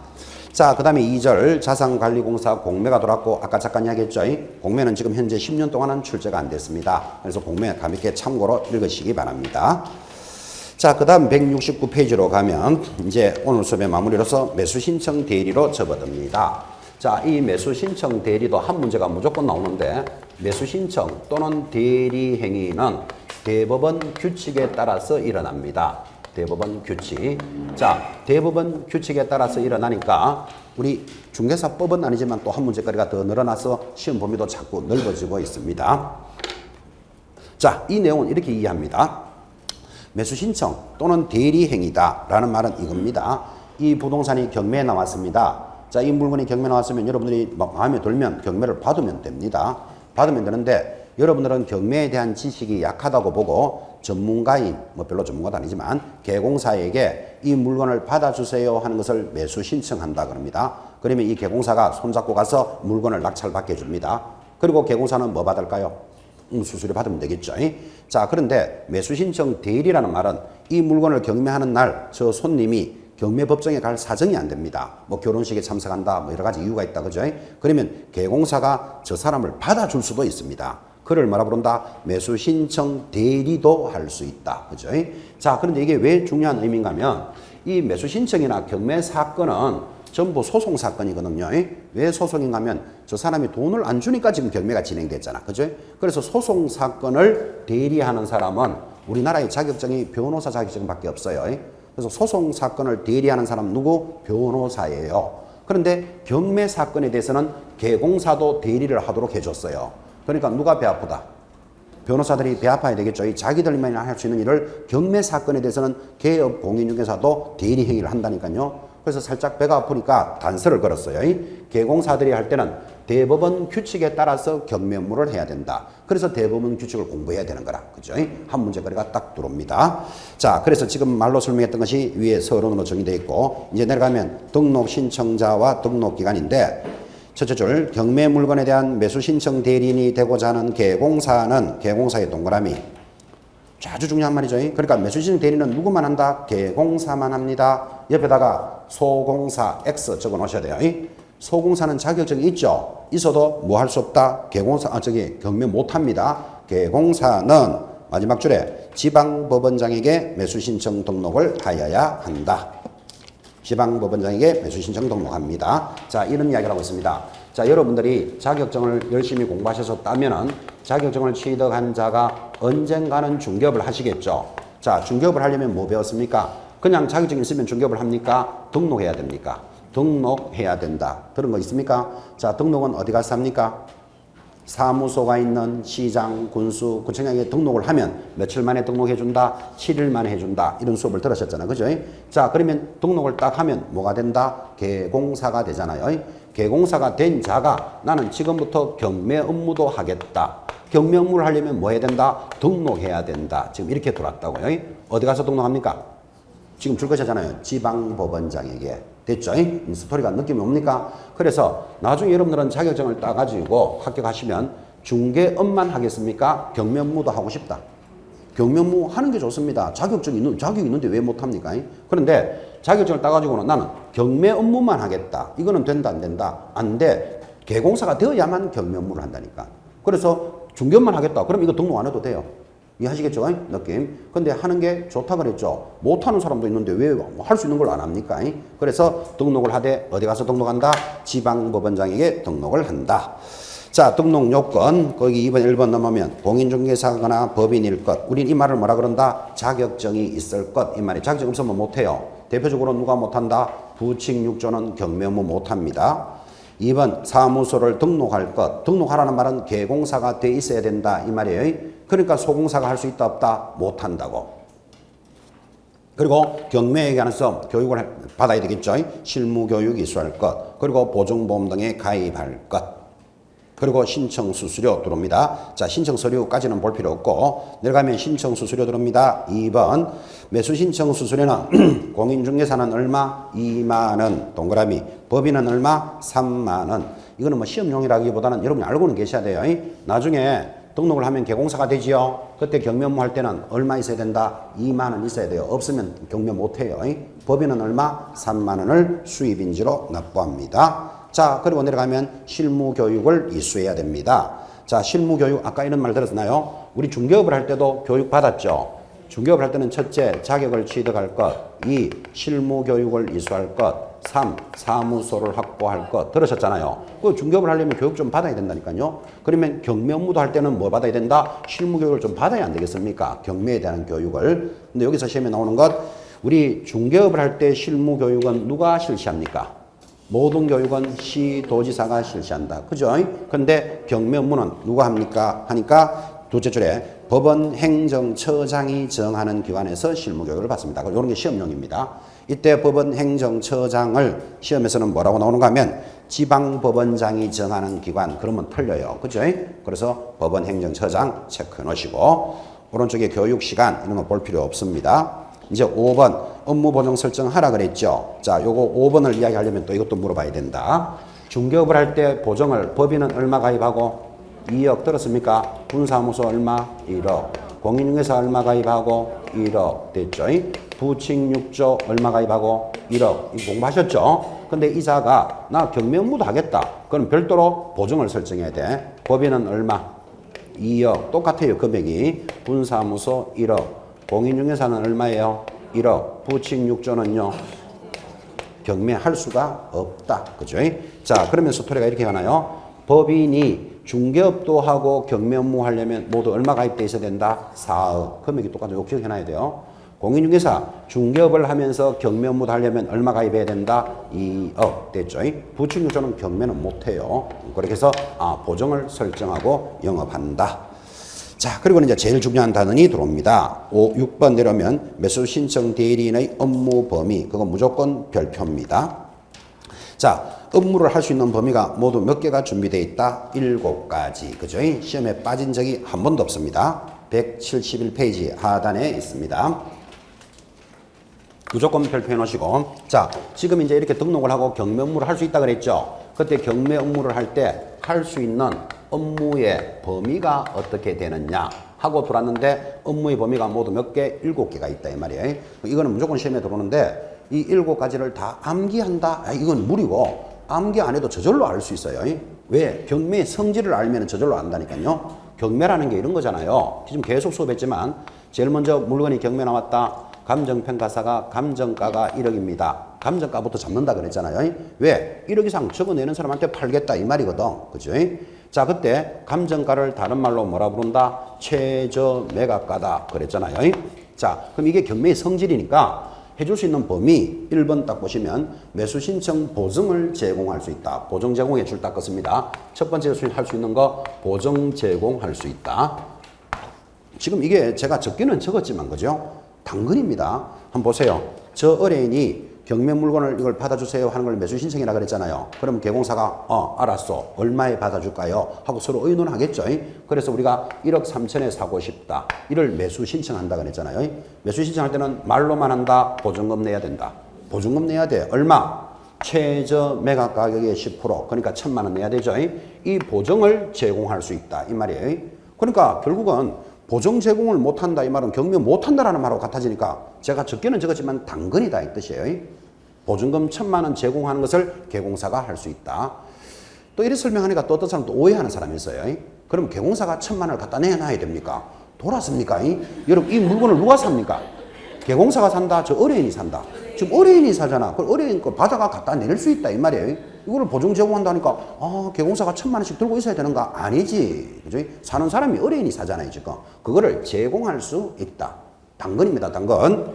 자, 그 다음에 2절 자산관리공사 공매가 돌았고 아까 잠깐 이야기했죠. 공매는 지금 현재 10년 동안은 출제가 안 됐습니다. 그래서 공매 가볍게 참고로 읽으시기 바랍니다. 자, 그 다음 169페이지로 가면 이제 오늘 수업의 마무리로서 매수신청 대리로 접어듭니다. 자, 이 매수신청 대리도 한 문제가 무조건 나오는데 매수신청 또는 대리 행위는 대법원 규칙에 따라서 일어납니다. 대법원 규칙. 자, 대법원 규칙에 따라서 일어나니까 우리 중개사법은 아니지만 또 한 문제거리가 더 늘어나서 시험 범위도 자꾸 넓어지고 있습니다. 자, 이 내용은 이렇게 이해합니다. 매수신청 또는 대리행위다 라는 말은 이겁니다. 이 부동산이 경매에 나왔습니다. 자, 이 물건이 경매에 나왔으면 여러분들이 마음에 들면 경매를 받으면 됩니다. 받으면 되는데 여러분들은 경매에 대한 지식이 약하다고 보고 전문가인, 뭐 별로 전문가도 아니지만 개공사에게 이 물건을 받아주세요 하는 것을 매수신청한다 그럽니다. 그러면 이 개공사가 손잡고 가서 물건을 낙찰받게 해줍니다. 그리고 개공사는 뭐 받을까요? 수수료 받으면 되겠죠. 자, 그런데 매수신청 대리라는 말은 이 물건을 경매하는 날 저 손님이 경매법정에 갈 사정이 안 됩니다. 뭐 결혼식에 참석한다, 뭐 여러 가지 이유가 있다, 그죠? 그러면 개공사가 저 사람을 받아줄 수도 있습니다. 그를 뭐라 부른다? 매수신청 대리도 할 수 있다, 그죠? 자, 그런데 이게 왜 중요한 의미인가 하면 이 매수신청이나 경매 사건은 전부 소송 사건이거든요. 왜 소송인가 하면 저 사람이 돈을 안 주니까 지금 경매가 진행됐잖아. 그죠? 그래서 소송 사건을 대리하는 사람은 우리나라의 자격증이 변호사 자격증밖에 없어요. 그래서 소송 사건을 대리하는 사람 누구? 변호사예요. 그런데 경매 사건에 대해서는 개공사도 대리를 하도록 해줬어요. 그러니까 누가 배 아프다? 변호사들이 배 아파야 되겠죠. 자기들만이 할 수 있는 일을 경매 사건에 대해서는 개업 공인중개사도 대리 행위를 한다니까요. 그래서 살짝 배가 아프니까 단서를 걸었어요. 개공사들이 할 때는 대법원 규칙에 따라서 경매업무를 해야 된다. 그래서 대법원 규칙을 공부해야 되는 거라. 그죠? 한 문제거리가 딱 들어옵니다. 자, 그래서 지금 말로 설명했던 것이 위에 서론으로 정의되어 있고, 이제 내려가면 등록 신청자와 등록 기간인데, 첫째 줄, 경매 물건에 대한 매수 신청 대리인이 되고자 하는 개공사는 개공사의 동그라미. 아주 중요한 말이죠. 그러니까 매수 신청 대리는 누구만 한다? 개공사만 합니다. 옆에다가 소공사 X 적어 놓으셔야 돼요. 소공사는 자격증이 있죠. 있어도 뭐 할 수 없다. 경매 못 합니다. 개공사는 마지막 줄에 지방법원장에게 매수신청 등록을 하여야 한다. 지방법원장에게 매수신청 등록합니다. 자, 이런 이야기를 하고 있습니다. 자, 여러분들이 자격증을 열심히 공부하셔서 따면은 자격증을 취득한 자가 언젠가는 중개업을 하시겠죠. 자, 중개업을 하려면 뭐 배웠습니까? 그냥 자격증이 있으면 중개업을 합니까? 등록해야 됩니까? 등록해야 된다. 그런 거 있습니까? 자, 등록은 어디 가서 합니까? 사무소가 있는 시장, 군수, 구청장에 등록을 하면 며칠 만에 등록해준다? 7일 만에 해준다. 이런 수업을 들으셨잖아요. 그죠? 자, 그러면 등록을 딱 하면 뭐가 된다? 개공사가 되잖아요. 개공사가 된 자가 나는 지금부터 경매 업무도 하겠다. 경매 업무를 하려면 뭐 해야 된다? 등록해야 된다. 지금 이렇게 들어왔다고요. 어디 가서 등록합니까? 지금 줄 것이잖아요. 지방법원장에게. 됐죠? 스토리가 느낌이 옵니까? 그래서 나중에 여러분들은 자격증을 따가지고 합격하시면 중개업만 하겠습니까? 경매 업무도 하고 싶다. 경매 업무 하는 게 좋습니다. 자격이 있는데 왜 못합니까? 그런데 자격증을 따가지고는 나는 경매 업무만 하겠다. 이거는 된다, 안 된다? 안 돼. 개공사가 되어야만 경매 업무를 한다니까. 그래서 중개업만 하겠다. 그럼 이거 등록 안 해도 돼요. 이해하시겠죠? 느낌. 근데 하는 게 좋다 그랬죠. 못하는 사람도 있는데 왜 할 수 있는 걸 안 합니까? 그래서 등록을 하되 어디 가서 등록한다? 지방법원장에게 등록을 한다. 자, 등록 요건 거기 2번 1번 넘으면 공인중개사거나 법인일 것. 우린 이 말을 뭐라 그런다? 자격증이 있을 것. 이 말이 자격증 없으면 못해요. 대표적으로 누가 못한다? 부칙 6조는 경매 업무 못합니다. 2번 사무소를 등록할 것. 등록하라는 말은 개공사가 돼 있어야 된다 이 말이에요. 그러니까 소공사가 할 수 있다 없다? 못한다고. 그리고 경매에 관해서 교육을 받아야 되겠죠. 실무교육 이수할 것. 그리고 보증보험 등에 가입할 것. 그리고 신청 수수료 들어옵니다. 자, 신청 서류까지는 볼 필요 없고 내려가면 신청 수수료 들어옵니다. 2번 매수 신청 수수료는 공인중개사는 얼마? 2만 원 동그라미. 법인은 얼마? 3만 원. 이거는 뭐 시험용이라기보다는 여러분이 알고는 계셔야 돼요. 나중에 등록을 하면 개공사가 되지요. 그때 경매 업무 할 때는 얼마 있어야 된다? 2만 원 있어야 돼요. 없으면 경매 못 해요. 법인은 얼마? 3만 원을 수입인지로 납부합니다. 자, 그리고 내려가면 실무교육을 이수해야 됩니다. 자, 실무교육 아까 이런 말 들었나요? 우리 중개업을 할 때도 교육 받았죠. 중개업을 할 때는 첫째, 자격을 취득할 것. 2, 실무교육을 이수할 것. 3, 사무소를 확보할 것. 들으셨잖아요. 그 중개업을 하려면 교육 좀 받아야 된다니까요. 그러면 경매 업무도 할 때는 뭐 받아야 된다? 실무교육을 좀 받아야 안 되겠습니까? 경매에 대한 교육을. 근데 여기서 시험에 나오는 것, 우리 중개업을 할 때 실무교육은 누가 실시합니까? 모든 교육은 시도지사가 실시한다. 그죠? 근데 경매 업무는 누가 합니까? 하니까 둘째 줄에 법원 행정처장이 정하는 기관에서 실무교육을 받습니다. 이런 게 시험용입니다. 이때 법원 행정처장을 시험에서는 뭐라고 나오는가 하면 지방법원장이 정하는 기관. 그러면 틀려요. 그죠? 그래서 법원 행정처장 체크해 놓으시고 오른쪽에 교육시간 이런 거 볼 필요 없습니다. 이제 5번 업무 보정 설정하라 그랬죠. 자, 요거 5번을 이야기하려면 또 이것도 물어봐야 된다. 중개업을 할 때 보정을 법인은 얼마 가입하고 2억 들었습니까? 분사무소 얼마? 1억. 공인중개사 얼마 가입하고 1억 됐죠. 부칙 6조 얼마 가입하고 1억. 이거 공부하셨죠? 근데 이자가 나 경매 업무도 하겠다. 그럼 별도로 보정을 설정해야 돼. 법인은 얼마? 2억. 똑같아요. 금액이. 분사무소 1억. 공인중개사는 얼마예요? 1억. 부칙 6조는요? 경매할 수가 없다. 그죠? 자, 그러면 스토리가 이렇게 가나요? 법인이 중개업도 하고 경매 업무 하려면 모두 얼마 가입돼 있어야 된다? 4억. 금액이 똑같아요. 이거 기억해놔야 돼요. 공인중개사 중개업을 하면서 경매 업무도 하려면 얼마 가입해야 된다? 2억. 됐죠? 부칙 6조는 경매는 못해요. 그렇게 해서 보정을 설정하고 영업한다. 자, 그리고 이제 제일 중요한 단원이 들어옵니다. 6번 내려오면 매수 신청 대리인의 업무 범위, 그건 무조건 별표입니다. 자, 업무를 할 수 있는 범위가 모두 몇 개가 준비되어 있다? 7가지. 그죠? 시험에 빠진 적이 한 번도 없습니다. 171페이지 하단에 있습니다. 무조건 별표해 놓으시고. 자, 지금 이제 이렇게 등록을 하고 경매 업무를 할 수 있다 그랬죠? 그때 경매 업무를 할 때 할 수 있는 업무의 범위가 어떻게 되느냐 하고 들어왔는데 업무의 범위가 모두 몇 개? 7개가 있다 이 말이에요. 이거는 무조건 시험에 들어오는데 이 7가지를 다 암기한다? 이건 무리고 암기 안 해도 저절로 알 수 있어요. 왜? 경매의 성질을 알면 저절로 안다니까요. 경매라는 게 이런 거잖아요. 지금 계속 수업했지만 제일 먼저 물건이 경매 나왔다. 감정평가사가 감정가가 1억입니다. 감정가부터 잡는다 그랬잖아요. 왜? 1억 이상 적어내는 사람한테 팔겠다 이 말이거든. 그죠? 자, 그때 감정가를 다른 말로 뭐라 부른다? 최저 매각가다 그랬잖아요. 자, 그럼 이게 경매의 성질이니까 해줄 수 있는 범위 1번 딱 보시면 매수 신청 보증을 제공할 수 있다. 보증 제공해 줄 딱 것입니다. 첫 번째 할 수 있는 거 보증 제공할 수 있다. 지금 이게 제가 적기는 적었지만 그죠? 당근입니다. 한번 보세요. 저 의뢰인이 경매 물건을 이걸 받아주세요 하는 걸 매수 신청이라 그랬잖아요. 그러면 개공사가 알았어. 얼마에 받아줄까요? 하고 서로 의논하겠죠. 그래서 우리가 1억 3천에 사고 싶다. 이를 매수 신청한다 그랬잖아요. 매수 신청할 때는 말로만 한다. 보증금 내야 된다. 보증금 내야 돼. 얼마? 최저 매각 가격의 10%. 그러니까 1,000만 원 내야 되죠. 이 보증을 제공할 수 있다. 이 말이에요. 그러니까 결국은 보증 제공을 못한다 이 말은 경매 못한다라는 말하고 같아지니까 제가 적게는 적었지만 당근이다 이 뜻이에요. 보증금 1,000만 원 제공하는 것을 개공사가 할 수 있다. 또 이렇게 설명하니까 또 어떤 사람 또 오해하는 사람이 있어요. 그럼 개공사가 1,000만 원을 갖다 내놔야 됩니까? 돌았습니까? 여러분 이 물건을 누가 삽니까? 개공사가 산다? 저 의뢰인이 산다? 지금 의뢰인이 사잖아. 그걸 의뢰인 거 받아가 갖다 내릴 수 있다 이 말이에요. 이거를 보증 제공한다니까 개공사가 1,000만 원씩 들고 있어야 되는가? 아니지. 그죠? 사는 사람이 의뢰인이 사잖아요 지금. 그거를 제공할 수 있다. 당근입니다. 당근.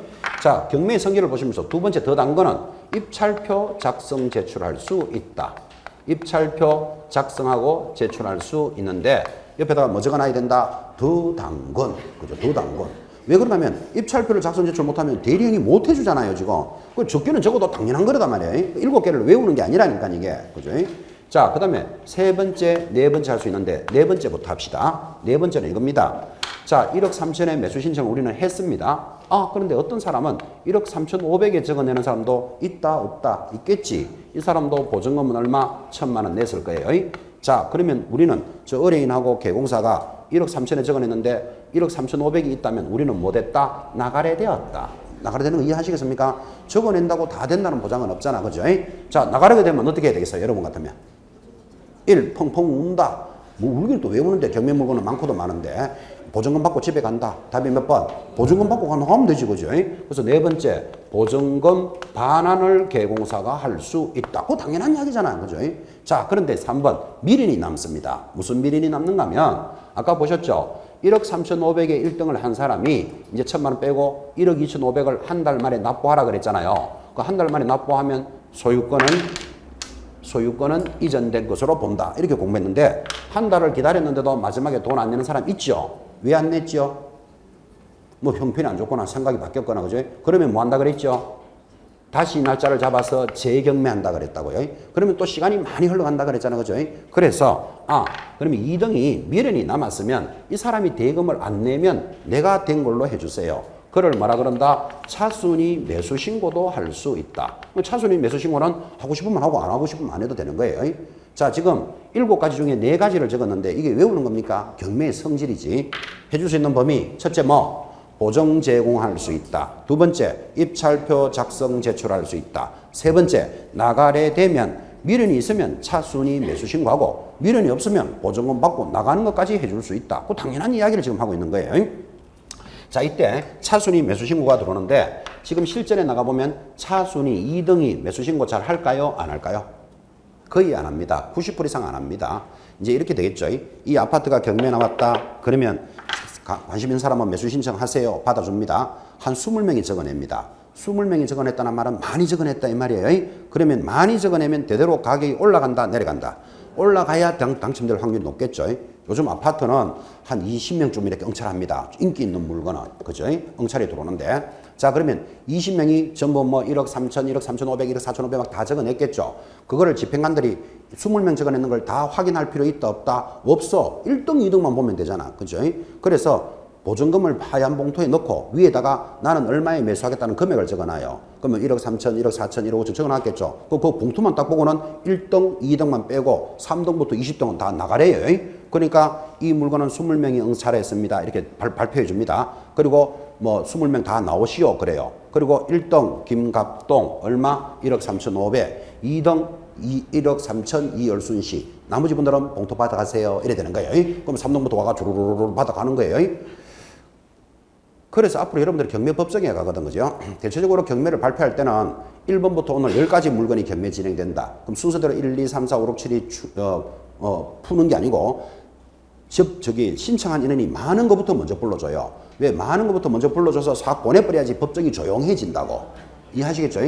자, 경매의 성질을 보시면서 두 번째 더 당근은 입찰표 작성 제출할 수 있다. 입찰표 작성하고 제출할 수 있는데 옆에다가 뭐 적어놔야 된다? 더 당근. 그죠? 더 당근. 왜 그러냐면 입찰표를 작성 제출 못하면 대리인이 못 해주잖아요 지금. 그 적기는 적어도 당연한 거란 말이에요. 7개를 외우는 게 아니라니까 이게. 그죠? 자, 그 다음에 세 번째, 네 번째 할 수 있는데 네 번째부터 합시다. 네 번째는 이겁니다. 자, 1억 3천에 매수 신청을 우리는 했습니다. 그런데 어떤 사람은 1억 3,500에 적어내는 사람도 있다 없다 있겠지. 이 사람도 보증금은 얼마? 1,000만 원 냈을 거예요. 자, 그러면 우리는 저 의뢰인하고 개공사가 1억 3천에 적어냈는데 1억 3,500이 있다면 우리는 못했다? 나가래 되었다. 나가래 되는 거 이해하시겠습니까? 적어낸다고 다 된다는 보장은 없잖아. 그죠? 자, 나가게 되면 어떻게 해야 되겠어요? 여러분 같으면 1. 펑펑 운다. 뭐 울긴 또 왜 우는데 경매 물건은 많고도 많은데 보증금 받고 집에 간다. 답이 몇 번? 보증금 받고 가면 되지. 그죠? 그래서 네 번째 보증금 반환을 개공사가 할 수 있다. 그거 당연한 이야기잖아요. 그죠? 자, 그런데 3번 미련이 남습니다. 무슨 미련이 남는가 하면 아까 보셨죠? 1억 3,500에 1등을 한 사람이 이제 1,000만 원 빼고 1억 2,500을 한 달 만에 납부하라 그랬잖아요. 그 한 달 만에 납부하면 소유권은 이전된 것으로 본다. 이렇게 공부했는데 한 달을 기다렸는데도 마지막에 돈 안 내는 사람 있죠? 왜 안 냈죠? 뭐 형편이 안 좋거나 생각이 바뀌었거나 그죠? 그러면 뭐 한다 그랬죠? 다시 날짜를 잡아서 재경매한다 그랬다고요. 그러면 또 시간이 많이 흘러간다 그랬잖아요. 그죠? 그래서 그러면 2등이 미련이 남았으면 이 사람이 대금을 안 내면 내가 된 걸로 해주세요. 그를 뭐라 그런다? 차순위 매수 신고도 할 수 있다. 차순위 매수 신고는 하고 싶으면 하고 안 하고 싶으면 안 해도 되는 거예요. 자, 지금 7가지 중에 4가지를 적었는데 이게 왜 오는 겁니까? 경매의 성질이지. 해줄 수 있는 범위 첫째 뭐? 보증 제공할 수 있다. 두 번째 입찰표 작성 제출할 수 있다. 세 번째 나가래 되면 미련이 있으면 차순위 매수 신고하고 미련이 없으면 보증금 받고 나가는 것까지 해줄 수 있다. 그 당연한 이야기를 지금 하고 있는 거예요. 자, 이때 차순위 매수 신고가 들어오는데 지금 실전에 나가보면 차순위 2등이 매수 신고 잘 할까요? 안 할까요? 거의 안 합니다. 90% 이상 안 합니다. 이제 이렇게 되겠죠. 이 아파트가 경매 나왔다. 그러면 관심 있는 사람은 매수 신청하세요. 받아줍니다. 한 20명이 적어냅니다. 20명이 적어냈다는 말은 많이 적어냈다 이 말이에요. 그러면 많이 적어내면 대대로 가격이 올라간다 내려간다. 올라가야 당첨될 확률이 높겠죠. 요즘 아파트는 한 20명쯤 이렇게 응찰합니다. 인기 있는 물건은. 그죠? 응찰이 들어오는데. 자, 그러면 20명이 전부 뭐 1억 3천, 1억 3,500, 1억 4,500 막 다 적어냈겠죠. 그거를 집행관들이 20명 적어내는 걸 다 확인할 필요 있다 없다? 없어. 1등, 2등만 보면 되잖아. 그죠? 그래서 보증금을 하얀 봉투에 넣고 위에다가 나는 얼마에 매수하겠다는 금액을 적어놔요. 그러면 1억 3천, 1억 4천, 1억 5천 적어놨겠죠. 그 봉투만 딱 보고는 1등, 2등만 빼고 3등부터 20등은 다 나가래요. 그러니까 이 물건은 20명이 응찰했습니다. 이렇게 발표해 줍니다. 그리고 뭐 20명 다 나오시오 그래요. 그리고 1등 김갑동 얼마? 1억 3,500. 2등 1억 3천 이열순 씨. 나머지 분들은 봉투 받아가세요. 이래 되는 거예요. 그럼 3등부터 와가 주르르르 받아가는 거예요. 그래서 앞으로 여러분들이 경매법정에 가거든, 그죠? 대체적으로 경매를 발표할 때는 1번부터 오늘 10가지 물건이 경매 진행된다. 그럼 순서대로 1, 2, 3, 4, 5, 6, 7이 푸는 게 아니고 신청한 인원이 많은 것부터 먼저 불러줘요. 왜? 많은 것부터 먼저 불러줘서 싹 보내버려야지 법정이 조용해진다고. 이해하시겠죠?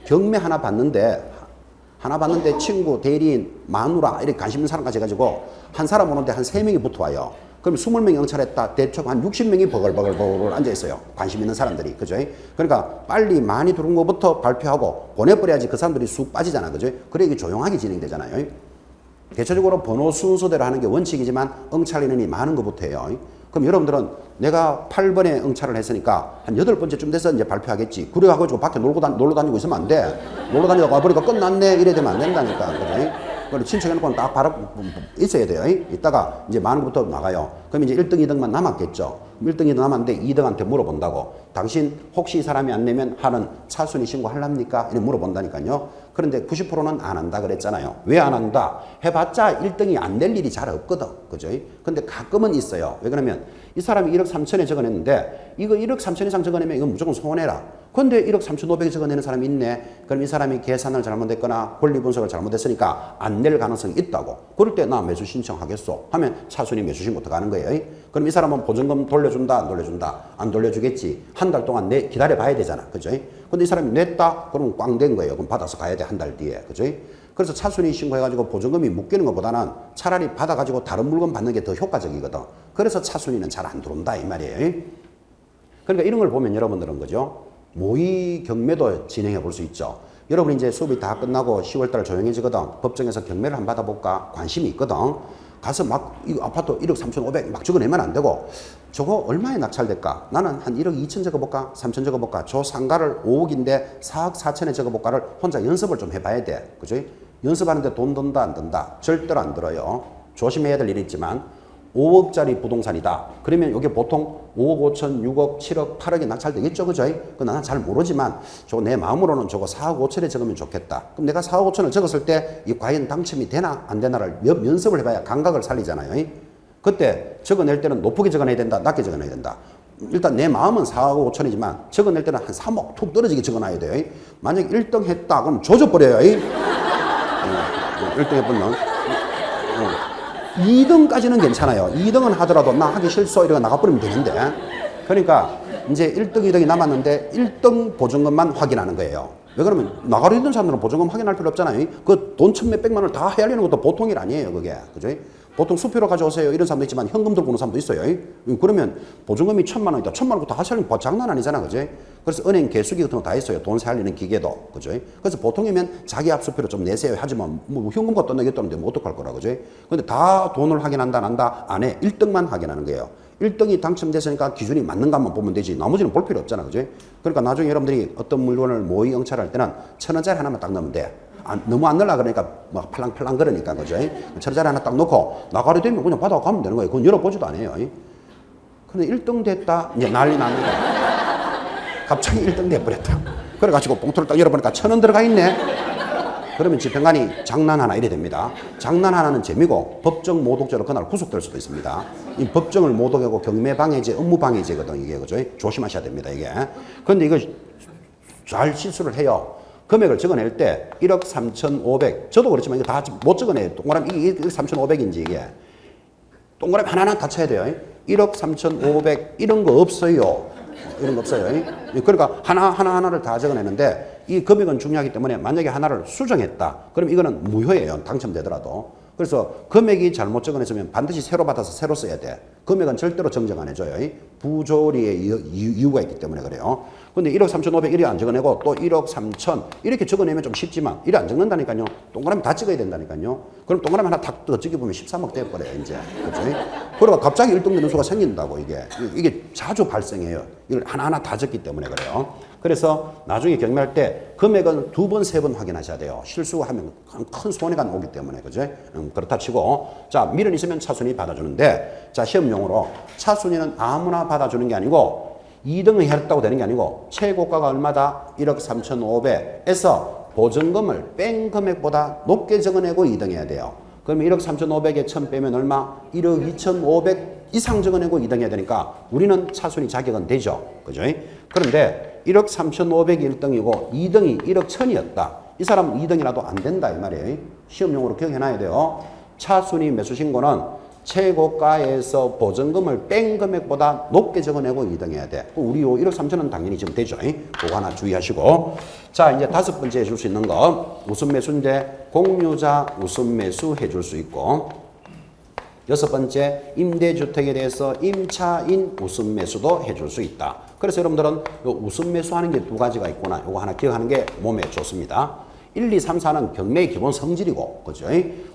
경매 하나 받는데 친구, 대리인, 마누라 이렇게 관심 있는 사람까지 해가지고 한 사람 오는데 한 3명이 붙어와요. 그럼 20명이 응찰했다. 대충 한 60명이 버글버글 앉아있어요. 관심 있는 사람들이. 그죠? 그러니까 빨리 많이 들어온 것부터 발표하고 보내버려야지 그 사람들이 쑥 빠지잖아. 그죠? 그래 이게 조용하게 진행되잖아요. 대체적으로 번호 순서대로 하는 게 원칙이지만 응찰 인원이 많은 것부터 해요. 그럼 여러분들은 내가 8번에 응찰을 했으니까 한 8번째쯤 돼서 이제 발표하겠지. 그래가지고 밖에 놀러 다니고 있으면 안 돼. 놀러 다니다가 와보니까 끝났네. 이래 되면 안 된다니까. 그죠? 그걸 신청해놓고는 딱 바로 있어야 돼요. 이따가 이제 많은 것부터 나가요. 그럼 이제 1등, 2등만 남았겠죠. 1등, 2등 남았는데 2등한테 물어본다고. 당신 혹시 이 사람이 안 내면 하는 차순위 신고하랍니까? 이렇게 물어본다니까요. 그런데 90%는 안 한다 그랬잖아요. 왜 안 한다? 해봤자 1등이 안 낼 일이 잘 없거든. 그죠? 근데 가끔은 있어요. 왜 그러면 이 사람이 1억 3천에 적어냈는데 이거 1억 3천 이상 적어내면 이건 무조건 손해라. 근데 1억 3,500에 적어내는 사람이 있네. 그럼 이 사람이 계산을 잘못했거나 권리 분석을 잘못했으니까 안 낼 가능성이 있다고. 그럴 때 나 매수 신청하겠소 하면 차순위 매수 신고부터 가는 거예요. 그럼 이 사람은 보증금 돌려준다 안 돌려준다? 안 돌려주겠지. 한 달 동안 기다려 봐야 되잖아. 그죠? 근데 이 사람이 냈다? 그러면 꽝 된 거예요. 그럼 받아서 가야 돼. 한 달 뒤에. 그죠? 그래서 차순위 신고해가지고 보증금이 묶이는 것보다는 차라리 받아가지고 다른 물건 받는 게 더 효과적이거든. 그래서 차순위는 잘 안 들어온다 이 말이에요. 그러니까 이런 걸 보면 여러분들은 그죠? 모의 경매도 진행해 볼 수 있죠. 여러분 이제 수업이 다 끝나고 10월달 조용해지거든. 법정에서 경매를 한번 받아볼까? 관심이 있거든. 가서 막 이 아파트 1억 3,500 막 적어내면 안 되고 저거 얼마에 낙찰될까? 나는 한 1억 2천 적어볼까? 3천 적어볼까? 저 상가를 5억인데 4억 4천에 적어볼까를 혼자 연습을 좀 해봐야 돼. 그죠? 연습하는데 돈 든다 안 든다? 절대로 안 들어요. 조심해야 될 일이 있지만 5억짜리 부동산이다. 그러면 이게 보통 5억 5천, 6억, 7억, 8억이 낙찰되겠죠. 그죠? 그 나는 잘 모르지만 저거 내 마음으로는 저거 4억 5천에 적으면 좋겠다. 그럼 내가 4억 5천을 적었을 때 이 과연 당첨이 되나 안 되나를 연습을 해봐야 감각을 살리잖아요. 그때 적어낼 때는 높게 적어내야 된다. 낮게 적어내야 된다. 일단 내 마음은 4억 5천이지만 적어낼 때는 한 3억 툭 떨어지게 적어놔야 돼요. 만약 1등 했다. 그럼 조져버려요. 1등 해보면 2등까지는 괜찮아요. 2등은 하더라도 나 하기 싫소 이러고 나가버리면 되는데. 그러니까 이제 1등, 2등이 남았는데 1등 보증금만 확인하는 거예요. 왜 그러면 나가려 있는 사람들은 보증금 확인할 필요 없잖아요. 그 돈 천몇백만 원을 다 헤아리는 것도 보통 일 아니에요. 그게. 그죠? 보통 수표로 가져오세요. 이런 사람도 있지만 현금 들고 오는 사람도 있어요. 그러면 보증금이 1,000만 원이다. 1,000만 원부터 하시는 거 장난 아니잖아. 그죠? 그래서 은행 개수기 같은 거 다 있어요. 돈 세알리는 기계도. 그죠? 그래서 보통이면 자기 압수표를 좀 내세요. 하지만 뭐 현금 갖다 내겠다는데 뭐 어떡할 거라. 그죠? 근데 다 돈을 확인한다, 난다, 안 해. 1등만 확인하는 거예요. 1등이 당첨됐으니까 기준이 맞는가 한번 보면 되지. 나머지는 볼 필요 없잖아. 그죠? 그러니까 나중에 여러분들이 어떤 물건을 모의 응찰할 때는 1,000원짜리 하나만 딱 넣으면 돼. 너무 안 넣으려 그러니까 막 팔랑팔랑 그러니까 그죠? 1,000원짜리 하나 딱 넣고 나가려 되면 그냥 받아가면 되는 거예요. 그건 열어보지도 안 해요. 근데 1등 됐다. 이제 난리 나는 거야. 갑자기 1등 돼버렸다. 그래가지고 봉투를 딱 열어보니까 1,000원 들어가 있네. 그러면 집행관이 장난하나 이래 됩니다. 장난하나는 재미고 법정 모독죄로 그날 구속될 수도 있습니다. 이 법정을 모독하고 경매방해죄, 업무방해죄거든 이게. 그죠? 조심하셔야 됩니다 이게. 그런데 이거 잘 실수를 해요. 금액을 적어낼 때 1억 3,500 저도 그렇지만 이거 다 못 적어내요. 동그라미 이게 3,500인지 이게 동그라미 하나하나 다 쳐야 돼요. 1억 3,500 이런 거 없어요. 이런 거 없어요. 그러니까 하나를 다 적어내는데 이 금액은 중요하기 때문에 만약에 하나를 수정했다. 그럼 이거는 무효예요. 당첨되더라도. 그래서 금액이 잘못 적어냈으면 반드시 새로 받아서 새로 써야 돼. 금액은 절대로 정정 안 해줘요. 부조리의 이유가 있기 때문에 그래요. 근데 1억 3,500 이렇게 안 적어내고 또 1억 3천 이렇게 적어내면 좀 쉽지만 이래 안 적는다니까요. 동그라미 다 찍어야 된다니까요. 그럼 동그라미 하나 탁 더 찍어보면 13억 돼버려요 이제. 그렇죠? 그러고 갑자기 일등되는 수가 생긴다고 이게 자주 발생해요. 이걸 하나하나 다 적기 때문에 그래요. 그래서 나중에 경매할 때 금액은 2번, 3번 확인하셔야 돼요. 실수하면 큰 손해가 오기 때문에. 그죠? 그렇다 치고. 자, 미련 있으면 차순위 받아주는데, 자, 시험용으로 차순위는 아무나 받아주는 게 아니고, 2등을 했다고 되는 게 아니고, 최고가가 얼마다? 1억 3,500에서 보증금을 뺀 금액보다 높게 적어내고 2등 해야 돼요. 그러면 1억 3,500에 1,000 빼면 얼마? 1억 2,500 이상 적어내고 2등 해야 되니까 우리는 차순위 자격은 되죠. 그죠? 그런데 1억 3,500이 1등이고 2등이 1억 1,000이었다. 이 사람은 2등이라도 안 된다 이 말이에요. 시험용으로 기억해놔야 돼요. 차순위 매수 신고는 최고가에서 보증금을 뺀 금액보다 높게 적어내고 2등 해야 돼. 우리 요 1억 3천은 당연히 지금 되죠. 그거 하나 주의하시고. 자, 이제 5번째 해줄 수 있는 거. 우선 매수인데 공유자 우선 매수 해줄 수 있고. 6번째, 임대주택에 대해서 임차인 우선 매수도 해줄 수 있다. 그래서 여러분들은 요 우선 매수하는 게 2가지가 있구나. 요거 하나 기억하는 게 몸에 좋습니다. 1, 2, 3, 4는 경매의 기본 성질이고, 그죠?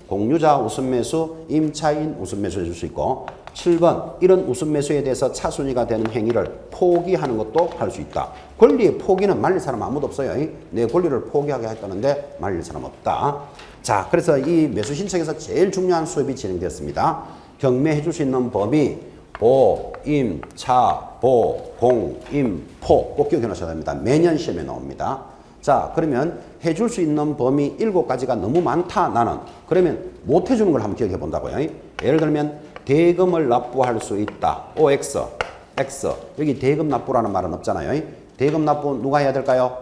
공유자 우선 매수, 임차인 우선 매수 해줄 수 있고, 7번, 이런 우선 매수에 대해서 차순위가 되는 행위를 포기하는 것도 할 수 있다. 권리의 포기는 말릴 사람 아무도 없어요. 내 권리를 포기하게 했다는데 말릴 사람 없다. 자, 그래서 이 매수 신청에서 제일 중요한 수업이 진행되었습니다. 경매해 줄 수 있는 범위, 보, 임, 차, 보, 공, 임, 포 꼭 기억해 놓으셔야 됩니다. 매년 시험에 나옵니다. 자, 그러면 해줄 수 있는 범위 7가지가 너무 많다 나는. 그러면 못 해주는 걸 한번 기억해 본다고요. 예를 들면 대금을 납부할 수 있다. OX, X. 여기 대금 납부라는 말은 없잖아요. 대금 납부 누가 해야 될까요?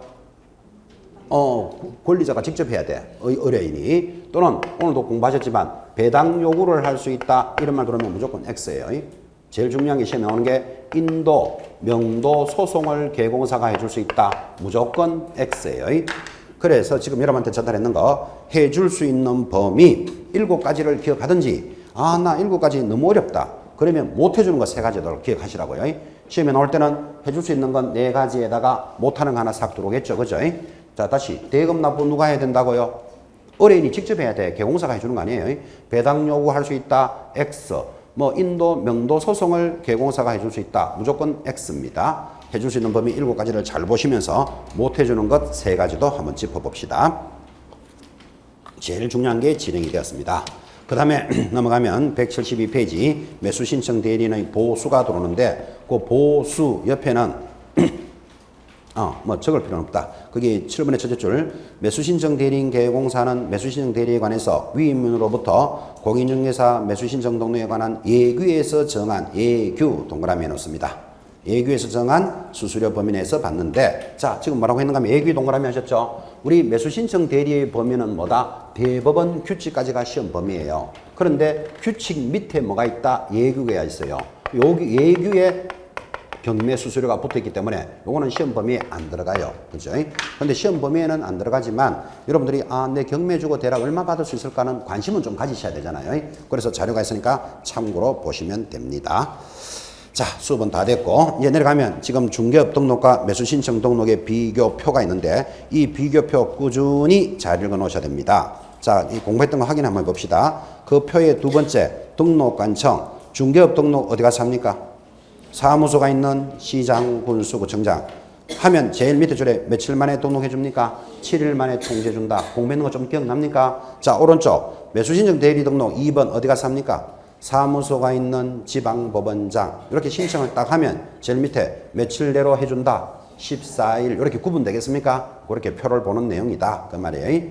권리자가 직접 해야 돼. 의뢰인이. 또는 오늘도 공부하셨지만 배당 요구를 할 수 있다. 이런 말 들으면 무조건 X예요. 제일 중요한 게 시험에 나오는 게 인도, 명도, 소송을 개공사가 해줄 수 있다. 무조건 X예요. 그래서 지금 여러분한테 전달했는 거 해줄 수 있는 범위 7가지를 기억하든지 나 7가지 너무 어렵다. 그러면 못 해주는 거 3가지도 기억하시라고요. 시험에 나올 때는 해줄 수 있는 건 4가지에다가 못하는 거 하나 싹 들어오겠죠. 그죠? 자, 다시 대금 납부 누가 해야 된다고요? 의뢰인이 직접 해야 돼. 개공사가 해주는 거 아니에요. 배당 요구할 수 있다. X. 인도, 명도, 소송을 개공사가 해줄 수 있다. 무조건 X입니다. 해줄 수 있는 범위 7가지를 잘 보시면서 못 해주는 것 3가지도 한번 짚어봅시다. 제일 중요한 게 진행이 되었습니다. 그 다음에 넘어가면 172페이지 매수 신청 대리인의 보수가 들어오는데 그 보수 옆에는 적을 필요는 없다. 그게 7번의 첫째 줄. 매수신청 대리인 개공사는 매수신청 대리에 관해서 위임문으로부터 공인중개사 매수신청 등록에 관한 예규에서 정한 예규 동그라미 해놓습니다. 예규에서 정한 수수료 범위 내에서 받는데, 자, 지금 뭐라고 했는가 하면 예규 동그라미 하셨죠? 우리 매수신청 대리의 범위는 뭐다? 대법원 규칙까지가 시험 범위예요. 그런데 규칙 밑에 뭐가 있다? 예규가 있어요. 여기 예규에 경매 수수료가 붙어 있기 때문에 요거는 시험 범위에 안 들어가요. 그죠? 근데 시험 범위에는 안 들어가지만 여러분들이 내 경매 주고 대략 얼마 받을 수 있을까는 관심은 좀 가지셔야 되잖아요. 그래서 자료가 있으니까 참고로 보시면 됩니다. 자, 수업은 다 됐고 이제 내려가면 지금 중개업 등록과 매수 신청 등록의 비교표가 있는데 이 비교표 꾸준히 잘 읽어 놓으셔야 됩니다. 자, 이 공부했던 거 확인 한번 해봅시다. 그 표의 2번째 등록관청 중개업 등록 어디 가서 합니까? 사무소가 있는 시장, 군수, 구청장 하면 제일 밑에 줄에 며칠 만에 등록해 줍니까? 7일 만에 통지해 준다. 공부했는 거 좀 기억납니까? 자, 오른쪽 매수신청 대리 등록 2번 어디 가서 합니까? 사무소가 있는 지방법원장. 이렇게 신청을 딱 하면 제일 밑에 며칠 내로 해준다. 14일 이렇게 구분되겠습니까? 그렇게 표를 보는 내용이다. 그 말이에요.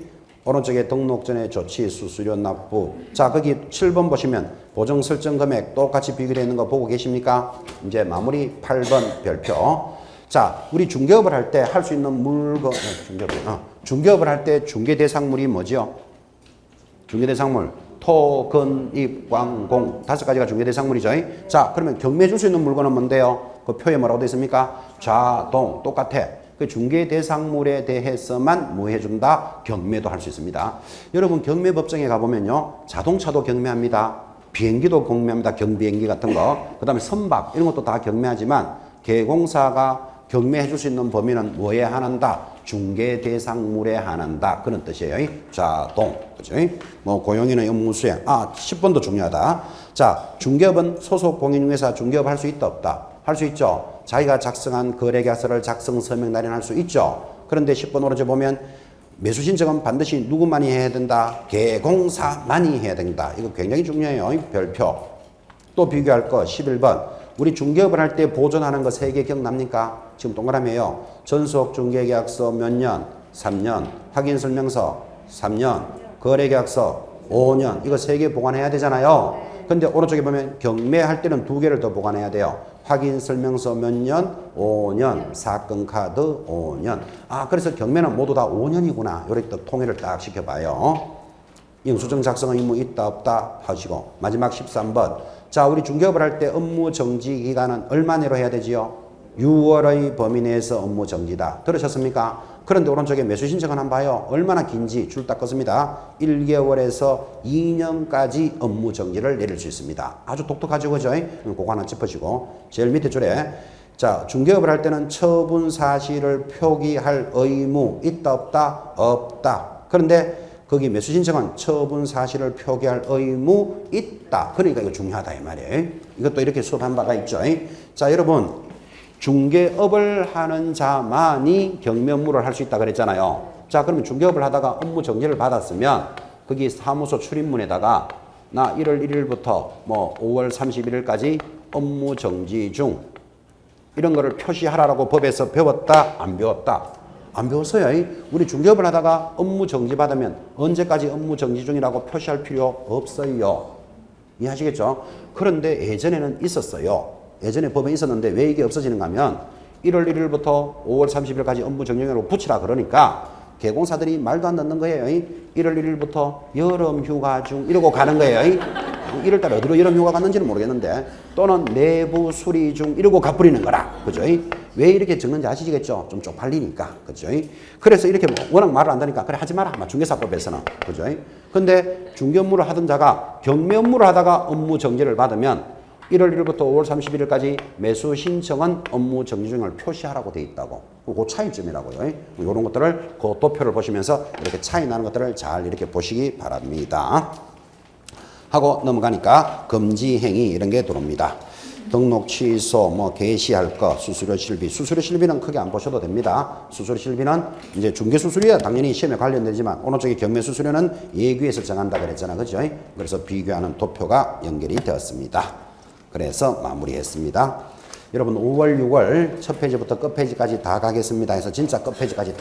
오른쪽에 등록 전에 조치 수수료 납부. 자, 거기 7번 보시면 보정 설정 금액 똑같이 비교되어 있는 거 보고 계십니까? 이제 마무리 8번 별표. 자, 우리 중개업을 할 때 할 수 있는 물건, 중개업을 할 때 중개 대상물이 뭐죠? 중개 대상물. 토, 근, 입, 광, 공 5가지가 중개 대상물이죠. 자, 그러면 경매해 줄 수 있는 물건은 뭔데요? 그 표에 뭐라고 되어 있습니까? 자동 똑같아. 그 중개 대상물에 대해서만 뭐 해준다? 경매도 할 수 있습니다. 여러분 경매 법정에 가보면요. 자동차도 경매합니다. 비행기도 경매합니다. 경비행기 같은 거. 그 다음에 선박 이런 것도 다 경매하지만 개공사가 경매해 줄 수 있는 범위는 뭐에 한한다? 중개 대상물에 한한다. 그런 뜻이에요. 자동. 그죠? 뭐 고용인의 업무 수행. 10번도 중요하다. 자, 중개업은 소속 공인중개사 중개업 할 수 있다 없다? 할 수 있죠. 자기가 작성한 거래계약서를 작성 서명 날인할 수 있죠. 그런데 10번 오른쪽 보면 매수 신청은 반드시 누구만이 해야 된다? 개공사만이 해야 된다. 이거 굉장히 중요해요. 별표. 또 비교할 거 11번. 우리 중개업을 할 때 보존하는 거 3개 기억납니까? 지금 동그라미에요. 전속 중개계약서 몇 년? 3년. 확인설명서 3년. 거래계약서 5년. 이거 3개 보관해야 되잖아요. 근데 오른쪽에 보면 경매할 때는 2개를 더 보관해야 돼요. 확인설명서 몇 년? 5년. 사건카드 5년. 그래서 경매는 모두 다 5년이구나. 이렇게 또 통일을 딱 시켜봐요. 영수증 작성 의무 있다 없다 하시고 마지막 13번. 자, 우리 중개업을 할 때 업무 정지 기간은 얼마 내로 해야 되지요? 6월의 범위 내에서 업무 정지다. 들으셨습니까? 그런데 오른쪽에 매수 신청은 한번 봐요. 얼마나 긴지 줄 딱 껐습니다. 1개월에서 2년까지 업무 정지를 내릴 수 있습니다. 아주 독특하죠, 그죠? 그거 하나 짚으시고 제일 밑에 줄에 자, 중개업을 할 때는 처분 사실을 표기할 의무 있다 없다? 없다. 그런데 거기 매수 신청은 처분 사실을 표기할 의무 있다. 그러니까 이거 중요하다 이 말이에요. 이것도 이렇게 수업한 바가 있죠. 자, 여러분 중개업을 하는 자만이 경매 업무를 할 수 있다 그랬잖아요. 자, 그러면 중개업을 하다가 업무 정지를 받았으면 거기 사무소 출입문에다가 나 1월 1일부터 뭐 5월 31일까지 업무 정지 중 이런 거를 표시하라고 법에서 배웠다? 안 배웠다? 안 배웠어요. 우리 중개업을 하다가 업무 정지 받으면 언제까지 업무 정지 중이라고 표시할 필요 없어요. 이해하시겠죠? 그런데 예전에는 있었어요. 예전에 법에 있었는데 왜 이게 없어지는가 하면 1월 1일부터 5월 30일까지 업무 정지라고 붙이라 그러니까 개공사들이 말도 안 듣는 거예요. 1월 1일부터 여름 휴가 중 이러고 가는 거예요. 1월달에 어디로 여름 휴가 갔는지는 모르겠는데 또는 내부 수리 중 이러고 가버리는 거라. 그죠? 왜 이렇게 적는지 아시겠죠? 좀 쪽팔리니까. 그죠? 그래서 이렇게 워낙 말을 안 하니까 그래 하지 마라. 중개사법에서는. 그죠? 근데 중개 업무를 하던 자가 경매 업무를 하다가 업무 정지를 받으면 1월 1일부터 5월 31일까지 매수 신청은 업무 정지 중을 표시하라고 돼 있다고. 그 차이점이라고요. 이런 것들을 그 도표를 보시면서 이렇게 차이 나는 것들을 잘 이렇게 보시기 바랍니다. 하고 넘어가니까 금지 행위 이런 게 들어옵니다. 등록 취소, 뭐 개시할 거, 수수료 실비. 수수료 실비는 크게 안 보셔도 됩니다. 수수료 실비는 이제 중개 수수료야 당연히 시험에 관련되지만 오른쪽에 경매 수수료는 예규에서 정한다 그랬잖아, 그죠? 그래서 비교하는 도표가 연결이 되었습니다. 그래서 마무리했습니다. 여러분 5월, 6월 첫 페이지부터 끝 페이지까지 다 가겠습니다. 해서 진짜 끝 페이지까지